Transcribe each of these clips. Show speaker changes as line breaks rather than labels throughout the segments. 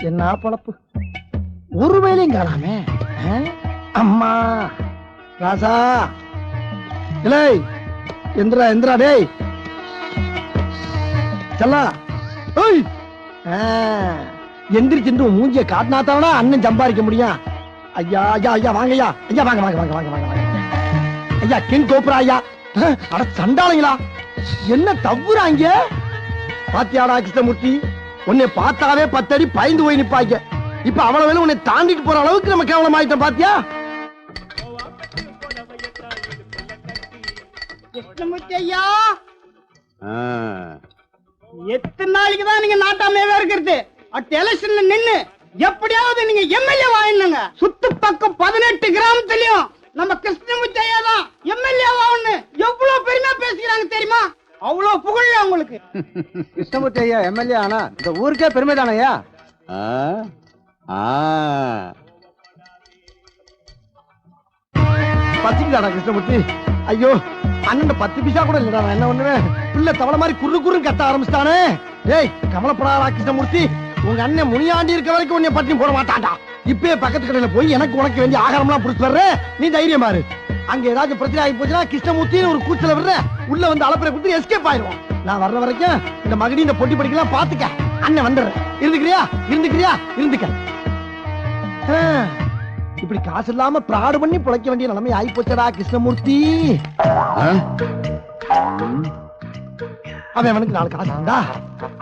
என்ன பழப்பு ஒரு வேலையும் காணாமே. அம்மா ராசா இல்லை எந்திரா எந்திரா டேய் செல்லா எந்திரிச்சு மூஞ்சிய காட்டினாத்தானா அண்ணன் சம்பாதிக்க முடியும். ஐயா ஐயா ஐயா வாங்க ஐயா ஐயா வாங்க வாங்க வாங்க வாங்க வாங்க ஐயா கிங் கோப்ரா ஐயா. அட சண்டாளங்களா என்ன தவ்வுறாங்க பாத்தியாடா கிருஷ்ணமூர்த்தி, உன்னை பார்த்தாவே 10 அடி பயந்து போய் நிப்பாங்க. இப்ப அவ்வளவு உன்னை தாண்டிட்டு போற அளவுக்கு நம்ம கேவலம் ஆயிட்டோம் பாத்தியா.
கிருஷ்ணமூர்த்தி ஐயா, எத்தனை நாளைக்கு தான் நீங்க நாட்டாமையாவே இருக்கிறது? அடுத்த எலெக்ஷன்ல நின்னு எப்படியாவது நீங்க எம்எல்ஏ வாங்கினுங்க. சுத்து பக்கம் 18 கிராமத்திலயும் நம்ம கிருஷ்ணமூர்த்தி ஐயா தான் எம்எல்ஏ வாங்கன்னு எவ்வளவு பெருமையா பேசிக்கிறாங்க தெரியுமா? அவ்வளவு புகழ் உங்களுக்கு.
கிருஷ்ணமூர்த்தி ஐயா எம்எல்ஏ ஆனா இந்த ஊருக்கே பெருமை தானையா?
பத்திக்கிட்டாடா கிருஷ்ணமூர்த்தி. ஐயோ அண்ணன் 10 பைசா கூட இல்லடா. நான் என்ன பண்ணுவேன்? பிள்ளை தவளை மாதிரி குறு குறுன்னு கத்த ஆரம்பிச்சிட்டானே. ஏய் கவலைப்படாதா கிருஷ்ணமூர்த்தி, உங்க அண்ணன் முனியாண்டி இருக்க வரைக்கும் உன்னை பட்டி போட மாட்டான்டா. இப்பயே பக்கத்து கடையில போய் எனக்கு உனக்கு வேண்டிய ஆகாரம்லாம் புடிச்சு வர்ற. நீ தைரியமா இரு. அங்க ஏதாச்சும் பிரச்சனை ஆகி போச்சுன்னா கிருஷ்ணமூர்த்தின்னு ஒரு கூச்சல விடுற உள்ள வந்து அலப்பறை கொடுத்து எஸ்கேப் ஆயிடுவோம். நான் வர்ற வரைக்கும் இந்த மகடி இந்த பொட்டி படிக்கலாம் பாத்துக்க. அண்ணன் வந்துடுறேன். இருந்துக்கிறியா இருந்துக்கிறியா இருந்துக்க. இப்படி காசு இல்லாம பிராடு பண்ணி பிழைக்க வேண்டிய நிலைமை ஆகி போச்சடா கிருஷ்ணமூர்த்தி. அவன் அவனுக்கு 4 காசு இருந்தா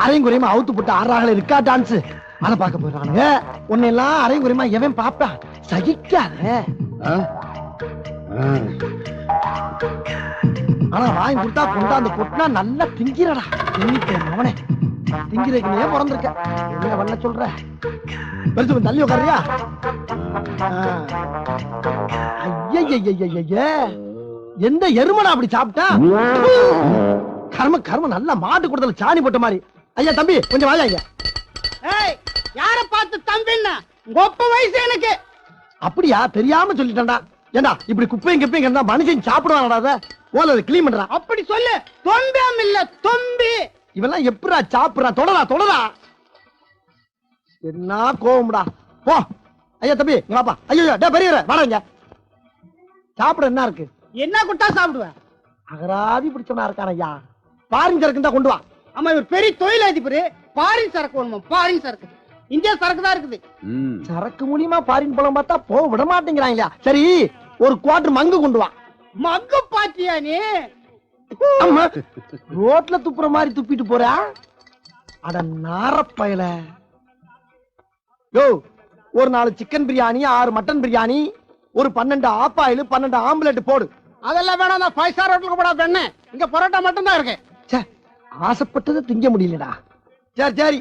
அரையும் குறையமா அவுத்து போட்டு ஆறாக இருக்கா டான்ஸ் அதை பார்க்க போயிடுறானுங்க. உன்னை எல்லாம் அரையும் குறையமா எவன் பாப்பா சகிக்காத. ஆனா வாங்கி கொடுத்தா கொண்டாந்து கொட்டினா நல்லா திங்கிறடா. அவனே திங்கிறதுக்கு பிறந்திருக்க என்ன பண்ண சொல்ற? பெருசு தள்ளி உட்காரியா? எந்த எருமடா அப்படி சாப்பிட்டா? கர்ம கர்ம நல்லா மாட்டு கொடுத்தல சாணி போட்ட மாதிரி. ஐயா தம்பி கொஞ்சம் வாயா ஐயா.
யார பார்த்து தம்பின்னா கொப்ப வயசு எனக்கு.
அப்படியா தெரியாம சொல்லிட்டேன்டா. ஏண்டா இப்படி குப்பையும் கிப்பையும் இருந்தா மனுஷன் சாப்பிடுவானடா. ஓல கிளீன் பண்றா.
அப்படி சொல்லு. தொம்பியாம் இல்ல தொம்பி.
இவெல்லாம் எப்படா சாப்பிடுறா? தொடரா தொடரா. என்ன கோவம்டா. போ ஐயா தம்பி வாப்பா. ஐயோ டே பெரியவரே வாடா. சாப்பிட என்ன இருக்கு?
என்ன கொடுத்தா சாப்பிடுவேன்?
அகராதி பிடிச்சவனா இருக்கான ஐயா. பாரின் சரக்கு தான் கொண்டு வா.
ஆமா இவர் பெரிய தொழிலதிபர். பாரின் சரக்கு வேணுமா? பாரின் சரக்கு இந்தியா சரக்கு தான் இருக்குது.
சரக்கு மூலியமா பாரின் பழம் பார்த்தா போ விட மாட்டேங்கிறாங்களா. சரி ஒரு குவார்டர் மங்கு கொண்டு வா.
மங்கு பாத்தியா நீ?
ரோட்ல துப்புற மாதிரி துப்பிட்டு போறா. அட நாரப்பயல. யோ ஒரு 4 சிக்கன் பிரியாணி 6 மட்டன் பிரியாணி ஒரு 12 ஆப்பாயில் 12 ஆம்லெட் போடு.
அதெல்லாம் வேணாம். நான் 5 ஸ்டார் ஹோட்டலுக்கு போடா பெண்ணே. இங்க பரோட்டா மட்டும் தான் இருக்கு.
ஆசைப்பட்டது திங்க முடியலடா. சரி சரி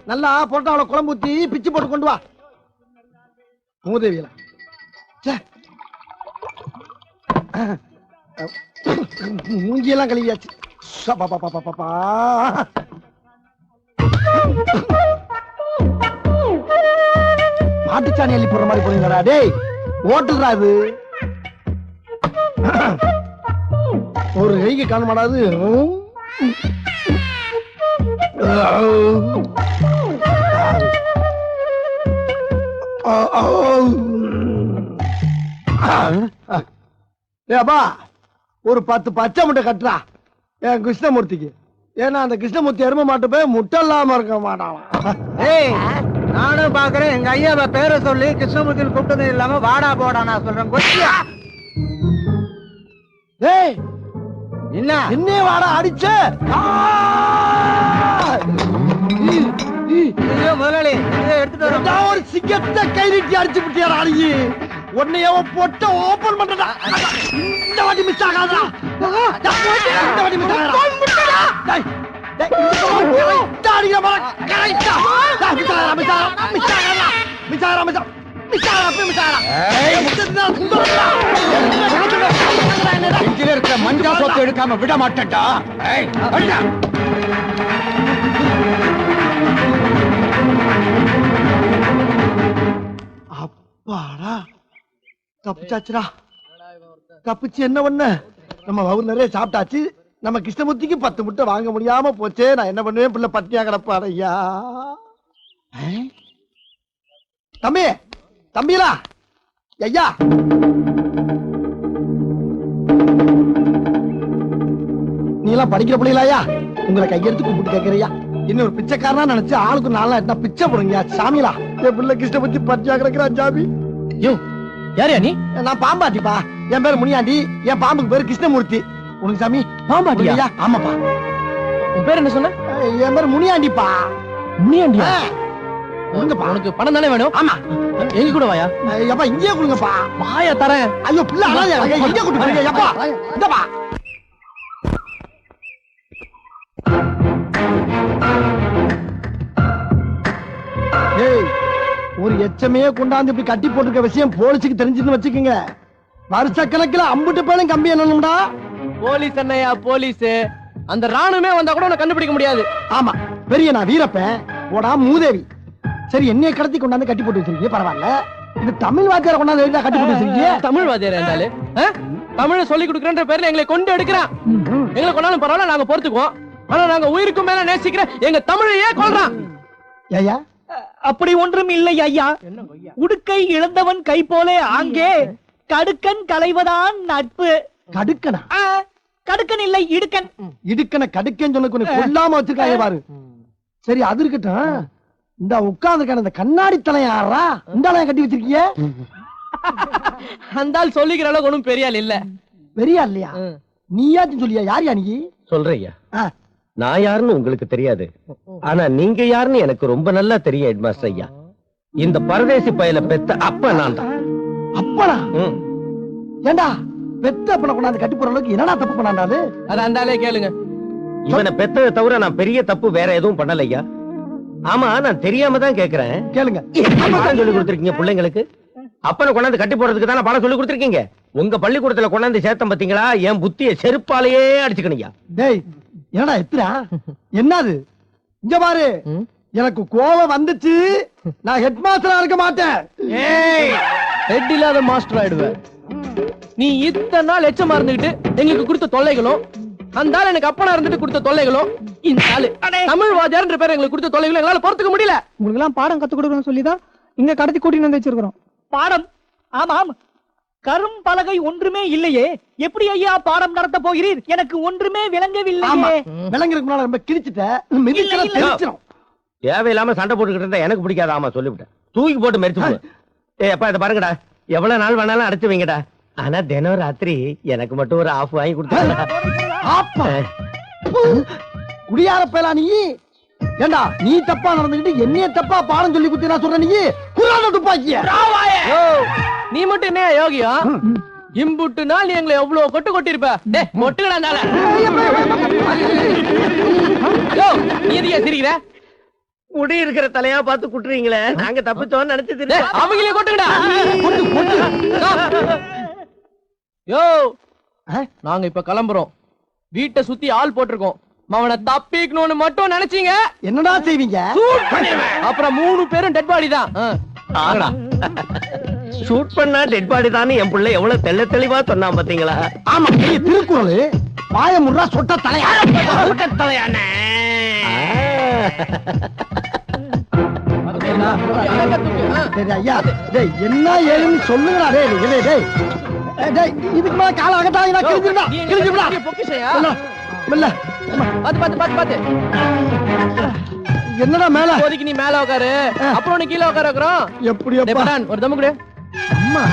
நல்லா பரோட்டாவோட குழம்பு ஊத்தி பிச்சு போட்டு கொண்டு வா. மூதேவியல மூஞ்சியெல்லாம் கழுவியாச்சு. மாட்டுச்சாணி அள்ளி போடுற மாதிரி போறீங்களா? டேய் ஹோட்டல்ரா இது. ஒரு கைக்கு காண மாட்டாது. ஏப்பா ஒரு 10 பச்சை முட்டை கட்டுறா என் கிருஷ்ணமூர்த்திக்கு. ஏன்னா அந்த கிருஷ்ணமூர்த்தி எரும மாட்டு போய் முட்டை இல்லாம இருக்க மாட்டான்.
நானும் பாக்குறேன். எங்க ஐயாவை பேரை சொல்லி கிருஷ்ணமூர்த்தி கூப்பிட்டது இல்லாம வாடா போடா நான் சொல்றேன். என்ன
என்ன வாடா அடிச்ச?
முதலாளி எடுத்துட்டு வர
ஒரு சிங்கத்தை கை நீட்டி அடிச்சு விட்டியாடா. அடிச்சு உன்னைய பொட்ட ஓபன் பண்றடா. இந்த வாட்டி மிஸ் ஆகாதா? இந்த வாட்டி மிஸ் ஆகாதா? டேய் டேய் இந்த அடிங்க பாரு. கரெக்ட்டா மிஸ் ஆகாதா? மிஸ் ஆகாதா? மிஸ் ஆகாதா? மிஸ் ஆகாதா? மிஸ் ஆகாதா? மிஸ் ஆகாதா? ஏய் முட்டை சுந்தரடா.
இங்க இருக்க மஞ்சா சொத்து எடுக்காம விட மாட்டேன்டா. ஏய் அண்ணா
அப்பாடா தப்பிச்சாச்சுடா. தப்பிச்சு என்ன பண்ண? நம்ம வவுர் நிறைய சாப்பிட்டாச்சு. நம்ம கிருஷ்ணமூர்த்திக்கு 10 முட்டை வாங்க முடியாம போச்சே. நான் என்ன பண்ணுவேன்? பிள்ளை பட்டியா கிடப்பாரு. ஐயா தம்பி தம்பிலா ஐயா நீ எல்லாம் படிக்கிற பிள்ளைகளாயா உங்களை கையெடுத்து கூப்பிட்டு கேட்கறியா இன்னொரு பிச்சைக்காரனா நினைச்சு ஆளுக்கு 4 நாள் பிச்சை போடுங்க சாமிலா என் பிள்ளை கிருஷ்ண பத்தி பட்டியா கிடக்குறான் சாமி.
யோ யாரையா நீ?
நான் பாம்பாட்டிப்பா. என் பேரு முனியாண்டி, என் பாம்புக்கு பேரு கிருஷ்ணமூர்த்தி. உனக்கு சாமி
பாம்பாட்டியா?
ஆமாப்பா.
உன் பேர் என்ன சொன்ன?
என் பேரு முனியாண்டிப்பா.
முனியாண்டியா?
கொடுங்கப்பா.
உனக்கு பணம் தானே வேணும்?
ஆமா.
எங்க கூட வாயா.
எப்பா இங்கே கொடுங்கப்பா.
வாயா தரேன்.
ஐயோ பிள்ளை அழாதே, எங்க கூட்டு போறீங்க? எப்பா இந்தப்பா. ஏய், ஒரு எச்சமே கொண்டாந்து இப்படி கட்டி போட்டுருக்க விஷயம் போலீஸுக்கு தெரிஞ்சுன்னு வச்சுக்கோங்க. வருஷ கணக்கில் அம்புட்டு பேரும் கம்பி என்னடா.
போலீஸ் என்னையா போலீஸ்? அந்த ராணுவமே வந்தா கூட உன்னை கண்டுபிடிக்க முடியாது.
ஆமா, பெரிய நான் வீரப்பன் போடா மூதேவி. சரி, என்னைய கடத்தி கொண்டாந்து கட்டி போட்டு வச்சிருக்கீங்க, பரவாயில்ல. இது தமிழ் வாத்தியார கொண்டாந்து கட்டி போட்டு வச்சிருக்கீங்க.
தமிழ் வாத்தியார் இருந்தாலும் தமிழ் சொல்லி கொடுக்குறன்ற பேர்ல எங்களை கொண்டு எடுக்கிறான். எங்களை கொண்டாலும் பரவாயில்ல, நாங்க பொறுத்துக்குவோம். ஆனா நாங்க உயிருக்கும் மேல நேசிக்கிற எங்க தமிழையே கொள்றான்.
ஐயா
அப்படி ஒன்றும் இல்லை ஐயா. உடுக்கை இழந்தவன் கை போலே ஆங்கே கடுக்கன் களைவதான் நட்பு.
கடுக்கனா?
கடுக்கன் இல்லை, இடுக்கன்.
இடுக்கன கடுக்கன்னு சொன்ன கொஞ்சம் கொல்லாம வச்சிருக்காங்க பாரு. சரி, அது இருக்கட்டும். இந்த உட்கார்ந்து இந்த கண்ணாடி தலையாரா இந்த கட்டி வச்சிருக்கீங்க.
அந்த ஆள் சொல்லிக்கிற அளவுக்கு ஒண்ணும் பெரிய ஆள் இல்ல.
பெரிய இல்லையா? நீயாச்சும் சொல்லியா? யார் யா நீ?
சொல்றையா, நான் யாருன்னு உங்களுக்கு தெரியாது. ஆனா நீங்க யாருன்னு எனக்கு ரொம்ப நல்லா தெரியும் ஹெட்மாஸ்டர் ஐயா. இந்த பரதேசி பயல பெத்த அப்ப நான் தான்.
அப்பனா? ஏண்டா பெத்த அப்பனை கொண்டாந்து கட்டி போற அளவுக்கு என்னடா தப்பு பண்ணாண்டாது?
அது அந்த ஆளே கேளுங்க.
இவனை பெத்ததை தவிர நான் பெரிய தப்பு வேற எதுவும் பண்ணல ஐயா. ஆமா, நான் தெரியாம தான் கேக்குறேன்.
கேளுங்க.
அப்பதான் சொல்லி கொடுத்திருக்கீங்க பிள்ளைங்களுக்கு. அப்பனை கொண்டாந்து கட்டி போறதுக்கு தானே பணம் சொல்லி கொடுத்திருக்கீங்க. உங்க பள்ளிக்கூடத்துல கொண்டாந்து சேர்த்தம் பாத்தீங்களா? என் புத்திய செருப்பாலேயே அடிச்சுக்கணியா.
டேய், என்னடா எத்துறா? என்னது? இங்க பாரு, எனக்கு கோவம் வந்துச்சு. நான் ஹெட் மாஸ்டரா இருக்க மாட்டேன்.
ஹெட் இல்லாத மாஸ்டர் ஆயிடுவேன். நீ இத்தனை நாள் எச்சமா இருந்துகிட்டு எங்களுக்கு கொடுத்த தொல்லைகளும், அந்த ஆள் எனக்கு அப்பனா இருந்துட்டு கொடுத்த தொல்லைகளும், இந்த ஆளு தமிழ் வாத்தியார்ன்ற பேர் எங்களுக்கு கொடுத்த தொல்லைகளும் எங்களால பொறுத்துக்க முடியல.
உங்களுக்கு எல்லாம் பாடம் கத்து கொடுக்கணும்னு சொல்லிதான் இங்க கடத்தி கூட்டிட்டு வந்து வச்சிருக்கிறோம். பாடம்? ஆமாம். கரும் பலகை ஒன்றுமே இல்லையே, எப்படி ஐயா பாடம் நடத்த போகிறீர்? எனக்கு ஒன்றுமே விளங்கவில்லையே.
விளங்குறதுக்கு முன்னால ரொம்ப கிழிச்சிட்ட.
தேவையில்லாம சண்டை போட்டுக்கிட்டு இருந்தா எனக்கு பிடிக்காது. ஆமா, சொல்லிவிட்டேன். தூக்கி போட்டு மறிச்சு போ. அப்பா இதை பாருங்கடா, எவ்வளவு நாள் வேணாலும் அடைச்சு வைங்கடா. ஆனா தினம் ராத்திரி எனக்கு மட்டும் ஒரு ஆஃப் வாங்கி கொடுத்தா.
குடியார பயலா நீ? ஏண்டா நீ தப்பா நடந்துக்கிட்டு என்னைய தப்பா பாடம் சொல்லி குத்தி நான் சொல்ற? நீ குரான துப்பாக்கிய
நீ மட்டும் என்ன யோகியா? இம்புட்டு நாள் நீ எங்களை எவ்வளவு கொட்டு கொட்டிருப்ப. மொட்டுக்கடா நீ எதுக்கே சிரிக்கிற?
முடி இருக்கிற தலையா பார்த்து குட்டுறீங்களே, நாங்க தப்பிச்சோன்னு நினைச்சது.
அவங்களே கொட்டுங்கடா. யோ, நாங்க இப்ப கிளம்புறோம். வீட்டை சுத்தி ஆள் போட்டிருக்கோம். அவனை தப்பிக்கணும்னு மட்டும் நினைச்சீங்க,
என்னடா செய்வீங்க?
அப்புறம் 3 பேரும் டெட் பாடி தான்.
ஷூட் பண்ணா டெட் பாடி தானே என் பிள்ளை எவ்வளவு தெள்ள தெளிவா சொன்னான் பாத்தீங்களா?
ஆமா, திருக்குறள் பாய முறா சொட்ட தலையா
தலையான.
சரி ஐயா, டேய் என்ன ஏதுன்னு சொல்லுங்கடா. டேய் டேய் டேய், இதுக்கு மேல கால அகட்டாங்க. கிழிஞ்சிருடா.
பொக்கிஷையா?
இல்ல
பாத்து பாத்து பாத்து பாத்து.
என்னடா மேல?
இப்போதைக்கு நீ மேல உட்காரு, அப்புறம் நீ கீழே உட்கார வைக்கிறோம்.
எப்படி அப்பா?
டேய், ஒரு தம்மு குடு.
அம்மா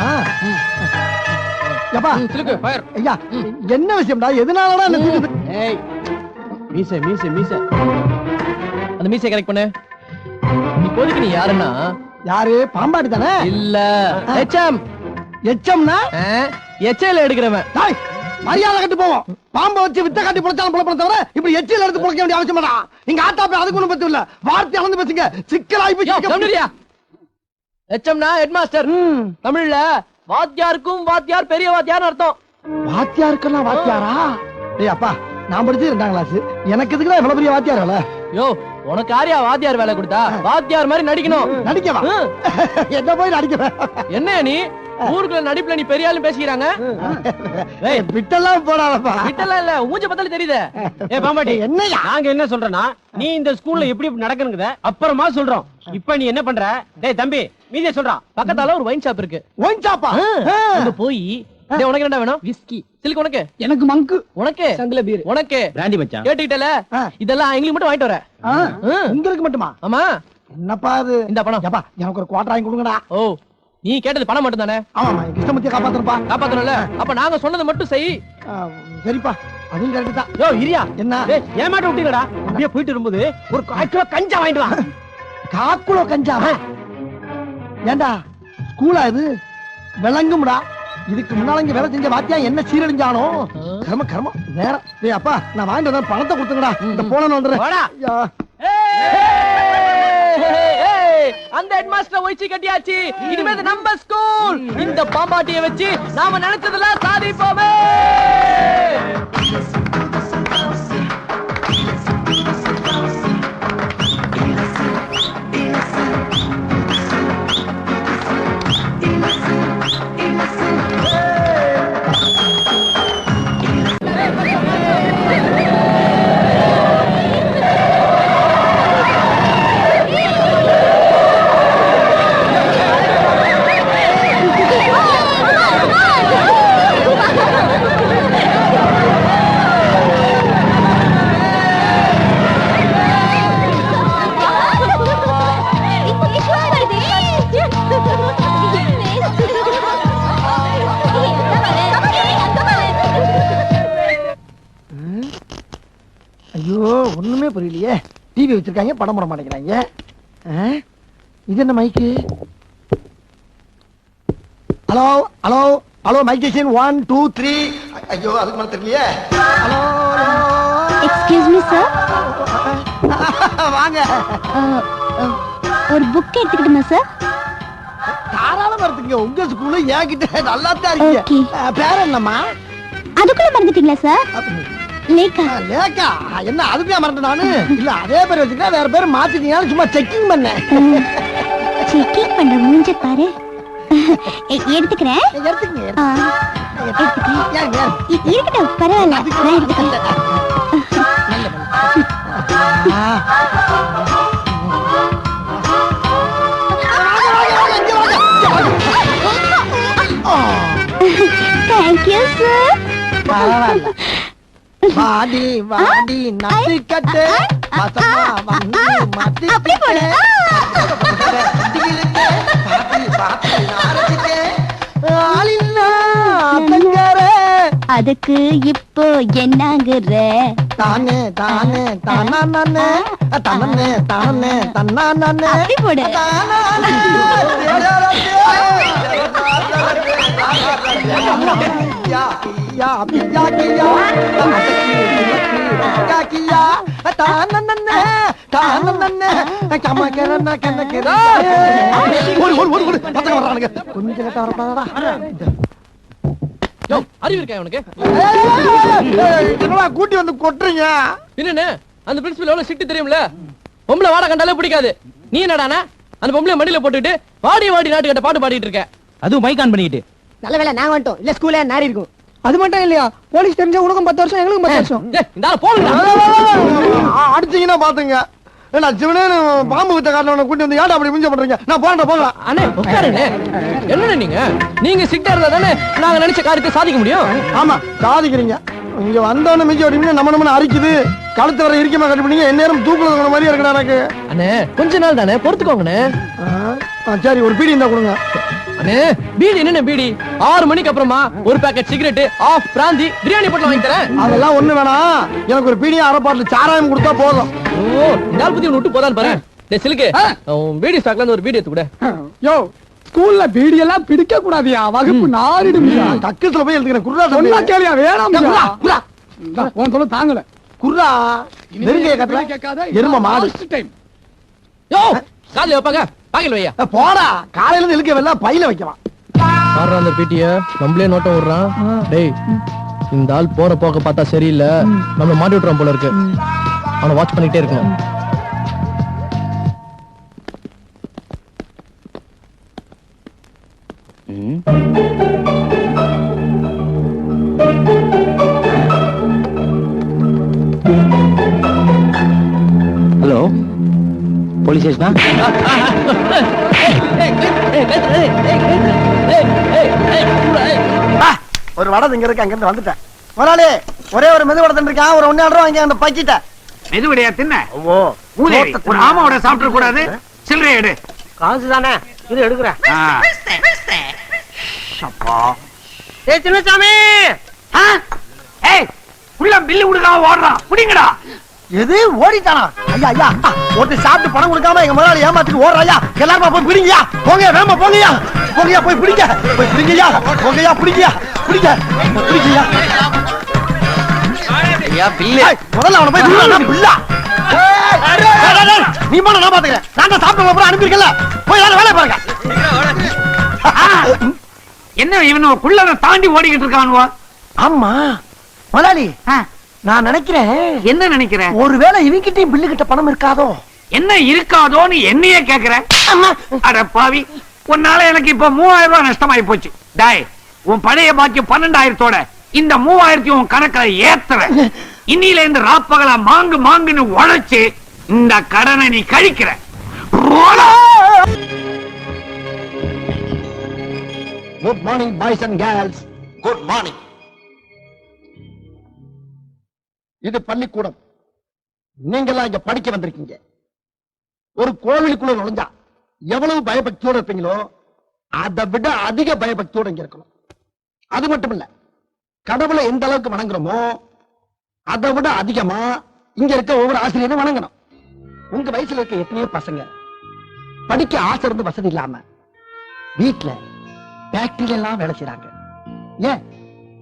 யப்பா
சிலுக்கு ஃபயர்.
ஐயா, என்ன விஷயம்டா? எதனாலடா என்ன தூக்குது?
ஏய், மீசை மீசை மீசை, அந்த மீசை கரெக்ட் பண்ணு. இப்போதைக்கு நீ யாருன்னா?
யாரு? பாம்பாடி தானே?
இல்ல, எச்எம்.
எச்சம்னா
எச்சையில எடுக்கிறவன்.
டேய், மரியாதை கட்டு போவோம். பாம்பை வச்சு வித்த காட்டி பொழைச்சாலும் பொழப்பட தவிர இப்படி எச்சில எடுத்து பொழைக்க வேண்டிய அவசியம் இல்லடா. நீங்க ஆத்தா போய் அதுக்கு ஒண்ணும் பத்தி இல்ல. வார்த்தை அளந்து பேசுங்க. சிக்கலாயி போய்
எச்எம்னா ஹெட் மாஸ்டர். தமிழ்ல வாத்தியாருக்கும் வாத்தியார் பெரிய வாத்தியார்னு அர்த்தம்.
வாத்தியாருக்கெல்லாம் வாத்தியாரா? டேய் அப்பா, நான் படிச்சது 2ஆம் கிளாஸ். எனக்கு எதுக்குடா இவ்வளவு பெரிய வாத்தியார் வேலை?
யோ, உனக்கு யாரையா வாத்தியார் வேலை கொடுத்தா? வாத்தியார் மாதிரி நடிக்கணும்.
நடிக்கவா? என்ன போய் நடிக்கிறேன்?
என்ன நீ ஊருக்குள்ள நடிப்புல நீ பெரிய ஆளு பேசிக்கிறாங்க.
விட்டெல்லாம் போடாதப்பா.
விட்டெல்லாம் இல்ல, மூஞ்ச பார்த்தாலே தெரியுதே.
பாம்பாட்டி
என்னய்யா?
நாங்க என்ன சொல்றோம்னா, நீ இந்த ஸ்கூல்ல எப்படி நடக்கணுங்கத அப்புறமா சொல்றோம். இப்ப நீ என்ன பண்ற? டேய் தம்பி, மீதிய சொல்றான்.
பக்கத்தால ஒரு ஒயின் ஷாப் இருக்கு.
ஒயின் ஷாப்பா?
அங்க போய் டேய் உனக்கு என்ன வேணும்? விஸ்கி. சில்க் உனக்கு?
எனக்கு மங்கு.
உனக்கு?
சங்கில பீர்.
உனக்கு?
பிராண்டி மச்சான்.
கேட்டிட்டல? இதெல்லாம் எங்களுக்கு மட்டும் வாங்கிட்டு வர.
உங்களுக்கு மட்டுமா?
ஆமா.
என்னப்பா இது?
இந்த பணம்.
ஏப்பா எனக்கு ஒரு குவார்டர் வாங்கி கொடுங்கடா.
ஓ, நீ கேட்டது பணம் மட்டும் தானே?
ஆமாமா, கிருஷ்ணமூர்த்தியை காப்பாத்துறப்பா.
காப்பாத்தணும்ல? அப்ப நாங்க சொன்னதை மட்டும் செய்.
சரிப்பா, அதுவும் கரெக்ட் தான்.
யோ இரியா,
என்ன?
டேய் ஏமாட்ட விட்டீங்கடா. அப்படியே போயிட்டு இருக்கும்போது ஒரு 1/4 கிலோ கஞ்சா வாங்கிட்டு வா.
காக்குளோ கஞ்சாவா? ஏண்டா ஸ்கூலா இது? விளங்கும்டா. இதுக்கு முன்னால இங்க வேலை செஞ்ச வாத்தியா என்ன சீரழிஞ்சானோ? கர்ம கர்மம் நேரம். டேய் அப்பா, நான் வாங்கிட்டு வந்த பணத்தை கொடுத்துங்கடா. இந்த போன வந்துடுறேன்.
வாடா.
ஐயா.
அந்த ஹெட் மாஸ்டர் ஒய்ச்சி கட்டியாச்சு. இனிமே இது நம்ம ஸ்கூல். இந்த பாம்பாட்டியை வச்சு நாம நினைச்சதெல்லாம் சாதிப்போமே.
ஐயோ, ஒண்ணுமே புரியலையே. டிவி வச்சிருக்காங்க, படம் போட மாட்டேங்கிறாங்க. இது என்ன மைக்கு? Hello hello hello, mic station 1 2 3. ஐயோ, அதுக்கு மேல தெரியலையே. ஹலோ
எக்ஸ்கியூஸ் மீ சார்,
வாங்க.
ஒரு புக் எடுத்துக்கிட்டுமா சார்?
தாராளமா எடுத்துங்க. உங்க ஸ்கூலு என்கிட்ட நல்லா தான் இருக்கீங்க.
Okay.
பேர் என்னம்மா?
அதுக்குள்ள மறந்துட்டீங்களா சார்? லேக்கா.
லேக்கா? என்ன அதுக்கு மறந்து நானு? இல்ல அதே பேர் வச்சுக்கிட்டா வேற பேர் மாத்திட்டீங்கன்னா சும்மா செக்கிங் பண்ணேன்.
செக்கிங் பண்ற மூஞ்ச பாரு. எடுத்துக்கிறேன்.
எடுத்துக்கங்க.
எடுத்துக்கிறேன்.
ஏங்க,
இருக்கட்டும், பரவாயில்ல, நான் எடுத்துக்கிறேன். Thank you sir.
பரவாயில்ல. வாடி வாடி நட்டுக்கட்டு மசமா வந்து மாட்டி
அப்படி போடு. அதுக்கு இப்போ என்னங்குற?
தானே தானே தானா நானே தானே தானே தன்னா நானே.
அப்படி போடு.
அறிவு இருக்கா உனக்கு?
கூட்டி வந்து கொட்டுறீங்க.
என்னன்னு அந்த பிரின்சிபல் எவ்வளவு சிட்டு தெரியும்ல? பொம்பளை வாடா கண்டாலே பிடிக்காது. நீ என்னடானா அந்த பொம்பளை மடியில போட்டுட்டு வாடி வாடி நாட்டு கட்ட பாட்டு பாடிட்டு இருக்க.
அதுவும் மைக் ஆன் பண்ணிட்டு.
நல்ல வேளை நாங்க வந்துட்டோம், இல்ல ஸ்கூல்ல நாரி இருக்கும். அது மட்டும் இல்லையா, போலீஸ் தெரிஞ்சா உனக்கும் 10 வருஷம், எங்களுக்கும் 10 வருஷம்.
இந்த ஆளு போடுங்க.
அடிச்சீங்கன்னா பாத்துங்க. ஏன்னா சிவனே பாம்பு வித்த காரணம் கூட்டி வந்து ஏடா அப்படி மிஞ்ச பண்றீங்க? நான் போறேன் போகலாம்.
அண்ணே உட்காருண்ணே. என்னண்ணே நீங்க சிட்டா இருந்தா தானே நாங்க நினைச்ச காரியத்தை சாதிக்க முடியும்.
ஆமா, சாதிக்கிறீங்க. இங்க வந்தவன மிஞ்சி ஓடிங்க, நம்ம அரிக்குது. கழுத்து வர இருக்கமா கட்டிப்பீங்க. எந்நேரம் தூக்குல மாதிரி இருக்கடா எனக்கு.
அண்ணே கொஞ்ச நாள் தானே பொறுத்துக்கோங்கண்ணே.
சரி, ஒரு பீடி இருந்தா கொடுங்க.
அண்ணே பீடி என்ன பீடி? 6 மணிக்கு அப்புறமா ஒரு பாக்கெட் சிகரெட், ஆஃப் பிராந்தி, பிரியாணி போட்டு வாங்கி தரேன்.
அதெல்லாம் ஒண்ணு வேணாம். எனக்கு ஒரு பீடியும் 1/2 பாட்டில் சாராயம் கொடுத்தா போதும்.
ஓ, இந்த ஆள் பத்தி ஒண்ணு விட்டு போதான்னு பாரு. டேய் சிலுக்கு, பீடி ஸ்டாக்ல இருந்து ஒரு பீடி எடுத்து கூட.
யோ, ஸ்கூல்ல பீடி எல்லாம் பிடிக்க கூடாதியா, வகுப்பு நாரிடுமியா.
கக்கத்துல போய் எழுதுக்கிறேன். குர்ரா
சொன்னா
சொல்லி
கேளியா, வேணாம்.
குர்ரா
உன் சொல்ல தாங்கல.
குர்ரா நெருங்கிய கட்டல
கேட்காத.
எரும மாடு.
டைம்.
யோ, காலையில வைப்பாங்க, பாக்கல வையா.
போடா, காலையில இருந்து இழுக்க வெல்லாம் பையில வைக்கலாம்.
பாரு அந்த பீட்டிய நம்மளே நோட்டம் விடுறான். டேய், இந்த ஆள் போற போக்க பார்த்தா சரியில்லை, நம்ம மாட்டி விட்டுறோம் போல இருக்கு. அவனை வாட்ச் பண்ணிட்டே இருக்கணும்.
ஹலோ போலீஸ் ஸ்டேஷனா?
ஒரு வடை இங்க இருக்கு, அங்க இருந்து வந்துட்டேன். முதலாளி ஒரே ஒரு மெது வடை இருக்கான், ஒரு 1.5 ரூபா வாங்கி அந்த பக்கிட்ட.
மெதுவடையா தின்ன
ஓ
மூதேவி, ஒரு ஆமாவோட சாப்பிட கூடாது. சில்லறை எடு.
காசு தானே இது எடுக்கிறேன்.
ஆ. அப்பா.
ஏய் சின்னசாமி,
ஆ? ஏய், உள்ள பில்லு கொடுக்காம ஓடுறான், புடிங்கடா.
எது ஓடிட்டானா? ஐயா ஐயா, ஒருத்தர் சாப்பிட்டு பணம் கொடுக்காம எங்க முதலாளி ஏமாத்திட்டு ஓடுறாயா. எல்லாருமா போய் பிடிங்கயா, போங்க வேமா போங்கயா, போங்கயா போய் பிடிங்க, போய் பிடிங்கயா, போங்கயா பிடிங்கயா, பிடிங்க பிடிங்கயா.
ஐயா பில்லு.
முதல்ல அவனை போய் பிடிடா, பிள்ளா. நீ போன நான் பாத்துக்கிறேன். நான் தான் சாப்பிட்ட அப்புறம் அனுப்பியிருக்கல, போய் எல்லாரும் வேலையை பாருங்க.
என்ன இவனு குள்ளத தாண்டி ஓடிக்கிட்டு இருக்கானுவா?
ஆமா முதலாளி,
ஆ,
நான் நினைக்கிறேன்
என்ன நினைக்கிற?
ஒருவேளை இவங்கிட்டையும் பில்லு கிட்ட பணம் இருக்காதோ.
என்ன இருக்காதோன்னு என்னையே கேக்குற? அட பாவி, உன்னால எனக்கு இப்ப 3000 ரூபாய் நஷ்டமாயி போச்சு. டாய், உன் பழைய பாக்கி 12,000தோட இந்த 3000 உன் கணக்குல ஏத்துற. இன்னில இருந்து ராப்பகலா மாங்கு மாங்குன்னு உழைச்சு இந்த கடனை நீ கழிக்கிற.
Good morning boys and girls. Good morning. இது பள்ளிக்கூடம். நீங்கெல்லாம் இங்க படிக்க வந்திருக்கீங்க. ஒரு கோவிலுக்குள்ள நுழைஞ்சா எவ்வளவு பயபக்தியோட இருப்பீங்களோ அதை விட அதிக பயபக்தியோட இங்க இருக்கணும். அது மட்டும் இல்ல, கடவுளை எந்த அளவுக்கு வணங்குறோமோ அதை விட அதிகமா இங்க இருக்க ஒவ்வொரு ஆசிரியரும் வணங்கணும். உங்க வயசுல இருக்க எத்தனையோ பசங்க படிக்க ஆசை இருந்து வசதி இல்லாம வீட்டுல ஃபேக்டரியில எல்லாம் வேலை செய்யறாங்க, ஏன்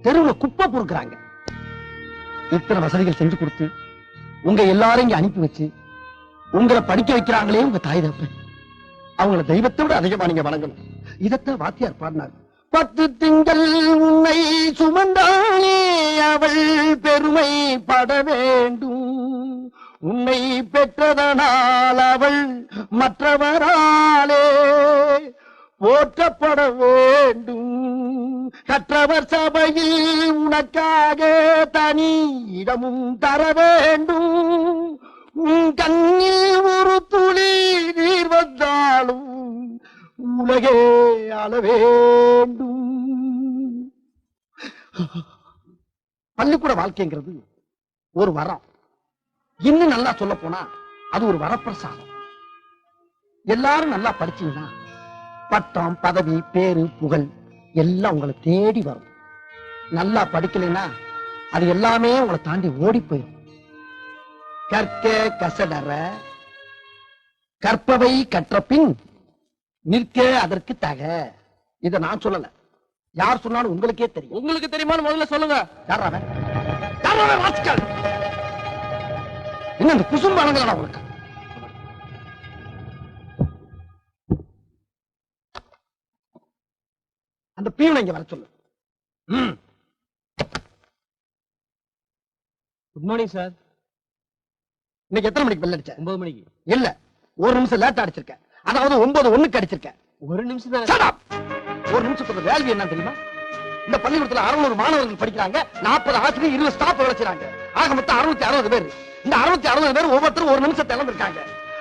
தெருவுல குப்பை பொறுக்குறாங்க. இத்தனை வசதிகள் செஞ்சு கொடுத்து உங்க எல்லாரும் இங்க அனுப்பி வச்சு உங்களை படிக்க வைக்கிறாங்களே உங்க தாய் தப்பு. அவங்கள தெய்வத்தை விட அதிகமா நீங்க வணங்கணும். இதத்தான் வாத்தியார் பாடினார். 10 திங்கள் உன்னை சுமந்தானே அவள் பெருமை பட வேண்டும், உன்னை பெற்றதனால் அவள் மற்றவராலே போற்றப்பட வேண்டும். கற்றவர் சபையில் உனக்காக தனி இடமும் தர வேண்டும். உன் கண்ணில் ஒரு துளி நீர் வந்தாலும் உலகே ஆள வேண்டும். பள்ளிக்கூட வாழ்க்கைங்கிறது ஒரு வரம். இன்னும் நல்லா சொல்ல போனா அது ஒரு வரப்பிரசாதம். எல்லாரும் நல்லா படிச்சீங்கன்னா பட்டம் பதவி பேரு புகழ் எல்லாம் உங்களை தேடி வரும். நல்லா படிக்கலைன்னா அது எல்லாமே உங்களை தாண்டி ஓடி போயிடும். கற்க கசடற கற்பவை கற்ற பின் நிற்க அதற்கு தக. இத நான் சொல்லல, யார் சொன்னாலும் உங்களுக்கே தெரியும்.
உங்களுக்கு தெரியுமான்னு முதல்ல சொல்லுங்க.
யாராவன் யாராவன் ராஸ்கல். என்ன இந்த குசும்பு அலங்கலடா உங்களுக்கு? அந்த பீவனை இங்க வர சொல்லு.
Good morning sir.
இன்னைக்கு எத்தனை மணிக்கு பெல் அடிச்ச?
9 மணிக்கு.
இல்ல, ஒரு நிமிஷம் லேட்டா அடிச்சிருக்க. அதாவது 9:01 அடிச்சிருக்க.
ஒரு நிமிஷம் தான்.
Shut up! ஒரு நிமிஷத்துக்கு வேல்யூ என்ன தெரியுமா? இந்த பள்ளிக்கூடத்துல 600 மாணவர்கள் படிக்கிறாங்க, 40 ஆசிரியர், 20 ஸ்டாஃப் வேலை செய்றாங்க. ஆக மொத்தம் 660 பேர். இந்த 660 பேர் ஒவ்வொருத்தரும் ஒரு நிமிஷத்தை இழந்திருக்காங்க.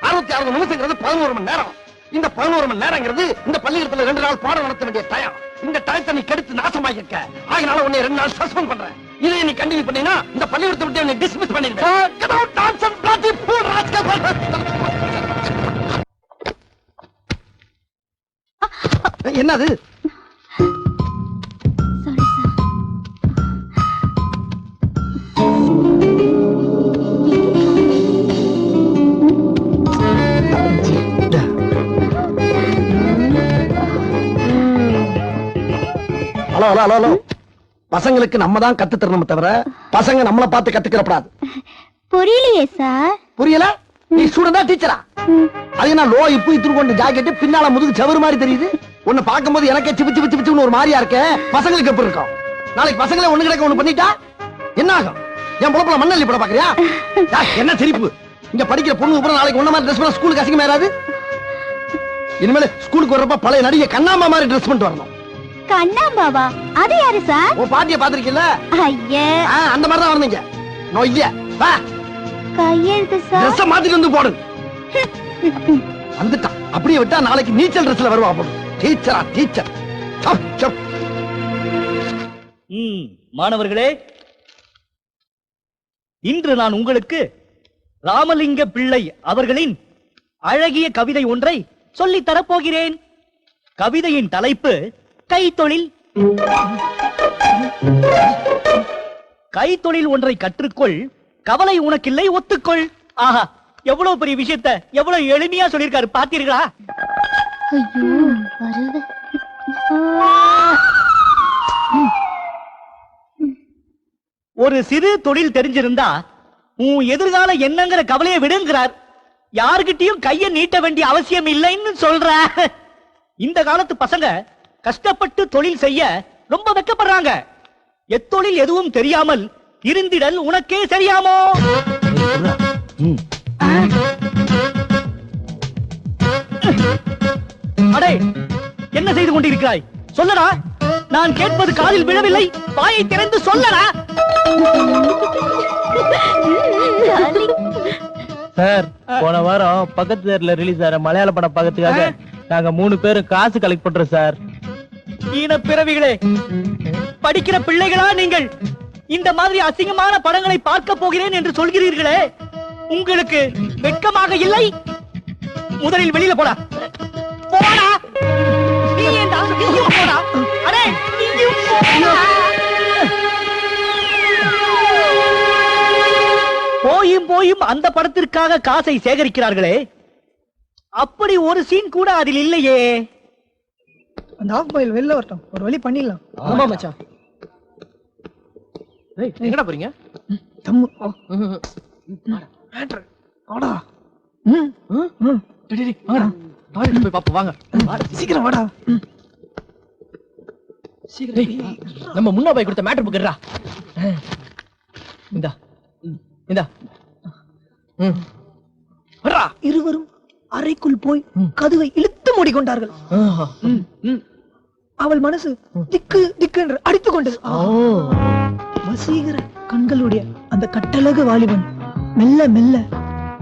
660 நிமிஷங்கிறது 11 மணி நேரம். இந்த 11 மணி நேரங்கிறது இந்த பள்ளிக்கூடத்துல 2 நாள் பாடம் நடத்த வேண்டிய டைம். இந்த டயத்தை நீ கெடுத்து நாசமாக்கிருக்க. அதனால உன்னை 2 நாள் சஸ்பெண்ட் பண்றேன். இதை நீ கண்டினியூ பண்ணீனா இந்த பள்ளிக்கூடத்தை விட்டு உன்னை டிஸ்மிஸ் பண்ணிடுவேன். Get out, nonsense, bloody fool, rascal! என்னது?
Sorry sir.
Hello hello hello, பசங்களுக்கு நம்ம தான் கத்து தரணும் தவிர பசங்க நம்மள பார்த்து கத்துக்கிறப்படாது.
புரியலையே சார்.
புரியல? நீ ஸ்டூடெண்டா டீச்சரா? அது என்ன லோ இப்பு இத்துரு கொண்டு ஜாக்கெட் பின்னால முதுகு செவரு மாதிரி தெரியுது. உன்னை பார்க்கும்போது எனக்கே சிப்பு சிப்பு சிப்புன்னு ஒரு மாதிரியா இருக்க. பசங்களுக்கு எப்படி இருக்கும்? நாளைக்கு பசங்களே ஒண்ணு கிடக்க ஒண்ணு பண்ணிட்டா என்ன ஆகும்? என் பொழப்புல மண்ணள்ளி போட பாக்குறியா? என்ன சிரிப்பு? இங்க படிக்கிற பொண்ணு அப்புறம் நாளைக்கு ஒண்ணு மாதிரி ட்ரெஸ் பண்ணா ஸ்கூலுக்கு அசிங்கமா ஏறாது? இனிமேல் ஸ்கூலுக்கு வர்றப்ப பழைய நடிகை கண்ணாமா மாதிரி ட்ரெஸ் பண்ணிட்டு வரணும்.
கண்ணாம்பாவா அது யாரு சார்?
உன் பாட்டிய பாத்திருக்கீல்ல?
ஐயே,
அந்த மாதிரி தான் வந்தீங்க. நொய்ய வா,
கையெழுத்து சார்.
ட்ரெஸ் மாத்திட்டு வந்து போடு. வந்துட்டான். அப்படியே விட்டா நாளைக்கு நீச்சல் ட்ரெஸ்ல வருவா போடு. டீச்சரா டீச்சர்.
மாணவர்களே, இன்று நான் உங்களுக்கு ராமலிங்க பிள்ளை அவர்களின் அழகிய கவிதை ஒன்றை சொல்லித் தரப்போகிறேன். கவிதையின் தலைப்பு கைத்தொழில். கைத்தொழில் ஒன்றை கற்றுக்கொள், கவலை உனக்கில்லை ஒத்துக்கொள். ஆஹா, எவ்வளவு பெரிய விஷயத்தை எவ்வளவு எளிமையா சொல்லியிருக்காரு பாத்தீர்களா?
ஐயோ, வருது.
ஒரு சிறு தொழில் தெரிஞ்சிருந்தா உன் எதிர்கால என்னங்கிற கவலையை விடுங்கிறார். யாருகிட்டயும் கைய நீட்ட வேண்டிய அவசியம் இல்லைன்னு சொல்ற. இந்த காலத்து பசங்க கஷ்டப்பட்டு தொழில் செய்ய ரொம்ப வெட்கப்படுறாங்க. எத்தொழில் எதுவும் தெரியாமல் இருந்திடல் உனக்கே சரியாமோ? அடே, என்ன செய்து கொண்டிருக்கிறாய்? சொல்லடா. நான் கேட்பது காதில் விழவில்லை. வாயை திறந்து சொல்லடா.
சார், போன வாரம் பக்கத்து தேர்ல ரிலீஸ் ஆற மலையாள படம் பார்க்கறதுக்காக நாங்க 3 பேரும் காசு கலெக்ட் பண்றோம் சார்.
ஈன பிறவிகளே, படிக்கிற பிள்ளைகளா நீங்கள் இந்த மாதிரி அசிங்கமான படங்களை பார்க்க போகிறேன் என்று சொல்கிறீர்களே, உங்களுக்கு வெட்கமாக இல்லை? முதலில் வெளியில போடா. போடா. நீ ஏண்டா? நீயும் போடா. அடே, நீயும் போடா. போயும் போயும் அந்த படத்திற்காக காசை சேகரிக்கிறார்களே, அப்படி ஒரு சீன் கூட அதில் இல்லையே.
அந்த ஆஃப் பாயில் வெளில வரட்டும், ஒரு வழி பண்ணிடலாம்.
ஆமா மச்சான். ஏய், எங்கடா போறீங்க?
தம்மு
வாடா. டேய், வாங்கடா. டாய்லெட் போய் பாப்போம் வாங்க.
சீக்கிரம் வாடா.
டேய், நம்ம முன்னா போய் கொடுத்த மேட்டர் புக் எடுடா. இந்தா. இந்தா. வரா.
இருவரும் அறைக்குள் போய் கதவை இழுத்து மூடிக்கொண்டார்கள். அவள் மனசு திக்கு திக்கு என்று அடித்துக் கொண்டது. வசீகர கண்களுடைய அந்த கட்டழகு வாலிபன் மெல்ல மெல்ல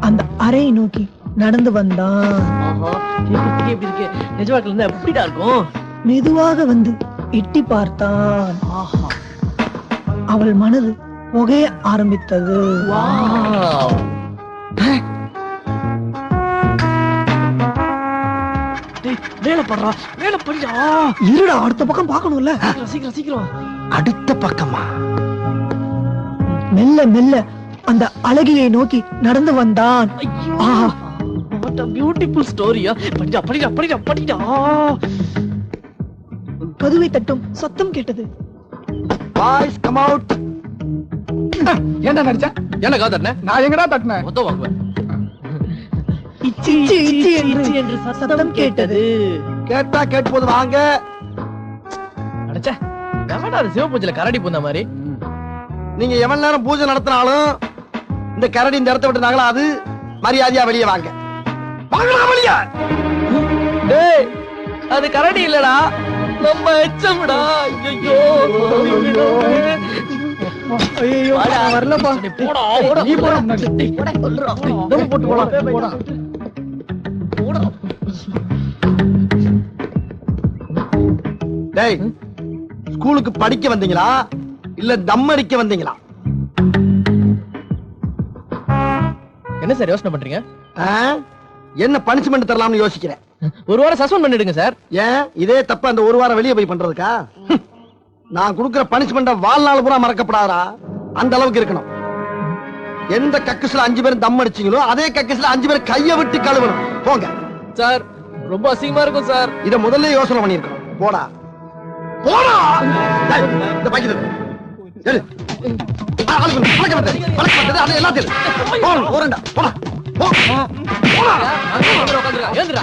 அந்த அறையை நோக்கி நடந்து வந்தான்.
நிஜ வாழ்க்கையில இருந்தா எப்படிடா இருக்கும்?
மெதுவாக வந்து எட்டி பார்த்தான். அவள் மனது புகைய ஆரம்பித்தது.
வேலை பண்றா, வேலை பண்ணிடா.
இருடா, அடுத்த பக்கம் பார்க்கணும்ல.
சீக்கிரம் சீக்கிரம்.
அடுத்த பக்கமா?
மெல்ல மெல்ல அந்த அழகியை நோக்கி நடந்து வந்தான்.
What a beautiful story. படிடா படிடா படிடா படிடா.
கதவை தட்டும் சத்தம் கேட்டது.
Boys come out.
ஏன்டா நடிச்ச?
என்ன காதர்னே?
நான் எங்கடா தட்டினேன்?
மொத்தம் வாங்குவேன்.
இச்சி இச்சி என்று சத்தம் கேட்டது.
கேட்டா கேட்டு போது வாங்க.
அடச்சே, எவன்டா அது சிவபூஜையில கரடி பூந்த மாதிரி?
நீங்க எவ்வளவு நேரம் பூஜை நடத்தினாலும் இந்த கரடி இந்த இடத்த விட்டு நகலாது. மரியாதையா வெளியே வாங்க. வாங்கலாம் வெளியே.
டேய், அது கரடி இல்லடா, நம்ம எச்சம்டா. ஐயோ
ஐயோ, வரலப்பா.
போடா போடா.
நீ போடா முன்னாடி.
தம் போட்டு போடா. போடா போடா.
டேய், ஸ்கூலுக்கு படிக்க வந்தீங்களா இல்ல தம் அடிக்க வந்தீங்களா?
என்ன சார் யோசனை பண்றீங்க?
என்ன பனிஷ்மெண்ட் தரலாம்னு யோசிக்கிறேன்.
ஒரு வாரம் சஸ்பெண்ட் பண்ணிடுங்க சார்.
ஏன் இதே தப்ப அந்த ஒரு வாரம் வெளியே போய் பண்றதுக்கா? நான் கொடுக்கிற பனிஷ்மெண்ட வாழ்நாள் பூரா மறக்கப்படாதா? அந்த அளவுக்கு இருக்கணும். எந்த கக்குஸ்ல 5 பேரும் தம் அடிச்சீங்களோ அதே கக்குஸ்ல 5 பேர் கைய விட்டு கழுவணும். போங்க
சார், ரொம்ப அசிங்கமா இருக்கும் சார்.
இத முதல்ல யோசனை பண்ணிருக்கணும். போடா போடா. டேய், இந்த பைக்கு எடு. பழக்கப்பட்டது அது எல்லாத்தையும் போறேன்டா. போடா போ. போடா.
ஏந்திரா.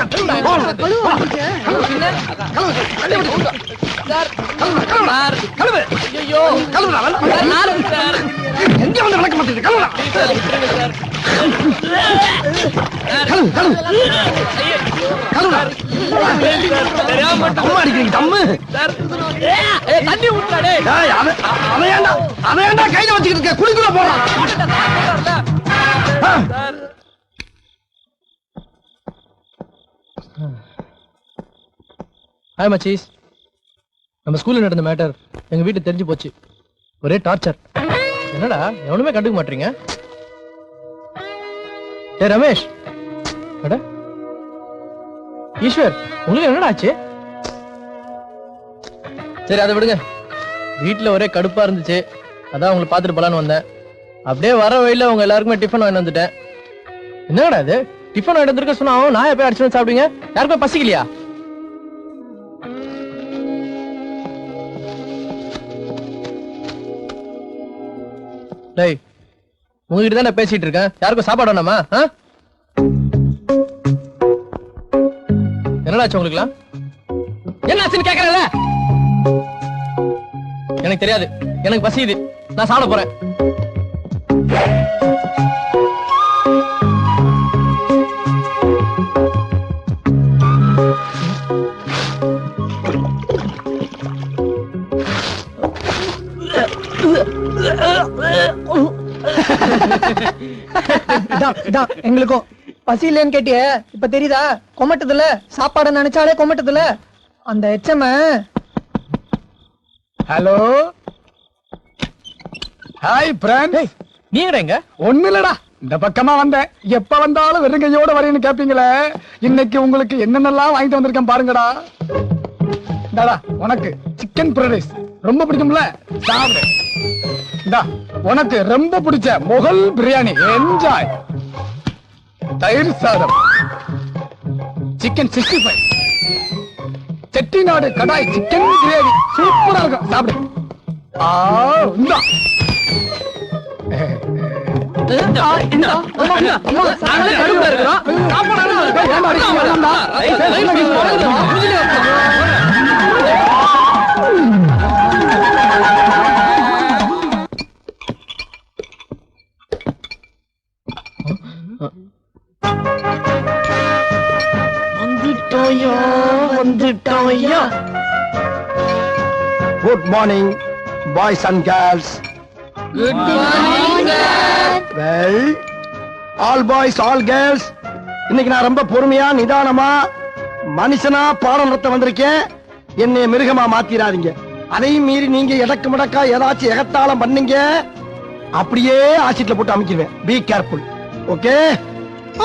சார், சார்,
கழுவு.
ஐயோ
கழுவுடா.
சார்,
எங்க வந்து விளக்க மாட்டேங்குது? கழுவுடா.
சார்.
கழுவு கழுவு கழுவுடா. தம்மு அடிக்கிறீங்க தம்மு.
தண்ணி ஊத்துறாடே.
டேய், அதை ஏன்டா கையில வச்சுக்கிட்டு இருக்க? குளிக்குள்ள போறான்.
ஹாய் மச்சீஸ். நம்ம ஸ்கூல்ல நடந்த மேட்டர் எங்க வீட்டுக்கு தெரிஞ்சு போச்சு. ஒரே டார்ச்சர். என்னடா எவனுமே கண்டுக்க மாட்டீங்க? ஏ ரமேஷ், அட ஈஸ்வர், உங்களுக்கு என்னடா ஆச்சு? சரி அதை விடுங்க. வீட்டுல ஒரே கடுப்பா இருந்துச்சு, அதான் உங்களை பார்த்துட்டு போலான்னு வந்தேன். அப்படியே வர வழியில உங்க எல்லாருக்குமே டிஃபன் வாங்கி வந்துட்டேன். என்னடா இது, டிஃபன் வாங்கி வந்துருக்க சொன்னா நான் எப்ப அடிச்சு வந்து சாப்பிடுங்க? யாருக்குமே பசிக்கலையா? டேய், உங்ககிட்ட தான் நான் பேசிட்டு இருக்கேன். யாருக்கும் சாப்பாடு வேணாமா? என்னடாச்சு உங்களுக்குலாம்? என்னாச்சுன்னு கேக்குறல? எனக்கு தெரியாது, எனக்கு பசியுது, நான் சாப்பிட போறேன்.
எங்களுக்கும் பசி இல்லைன்னு கேட்டிய, இப்ப தெரியுதா? கொமட்டதுல சாப்பாடு நினைச்சாலே கொமட்டதுல அந்த எச்சம.
Hello, hi brand.
நீ எங்க?
ஒண்ணு இல்லடா, இந்த பக்கமா வந்தேன். எப்ப வந்தாலும் வெறுங்கையோட வரேன்னு கேப்பீங்களே, இன்னைக்கு உங்களுக்கு என்னென்னலாம் வாங்கிட்டு வந்திருக்கேன் பாருங்கடா. இந்தாடா உனக்கு சிக்கன் ஃப்ரைட் ரைஸ் ரொம்ப பிடிக்கும்ல, சாப்பிடு. இந்தா உனக்கு ரொம்ப பிடிச்ச முகல் பிரியாணி, என்ஜாய். தயிர் சாதம், chicken 65, Chettinad kadai chicken gravy சூப்பரா இருக்கும், சாப்பிடு. இந்தா வந்துட்டோயா. Good morning boys and girls.
Good morning sir.
Well, all boys all girls, இன்னைக்கு நான் ரொம்ப பொறுமையா நிதானமா மனுஷனா பாடம் நடத்த வந்திருக்கேன். என்னை மிருகமா மாத்திராதீங்க. அதையும் மீறி நீங்க எடக்கு முடக்கா ஏதாச்சும் எகத்தாளம் பண்ணீங்க, அப்படியே ஆசிட்ல போட்டு அமைக்கிடுவேன். Be careful. Okay?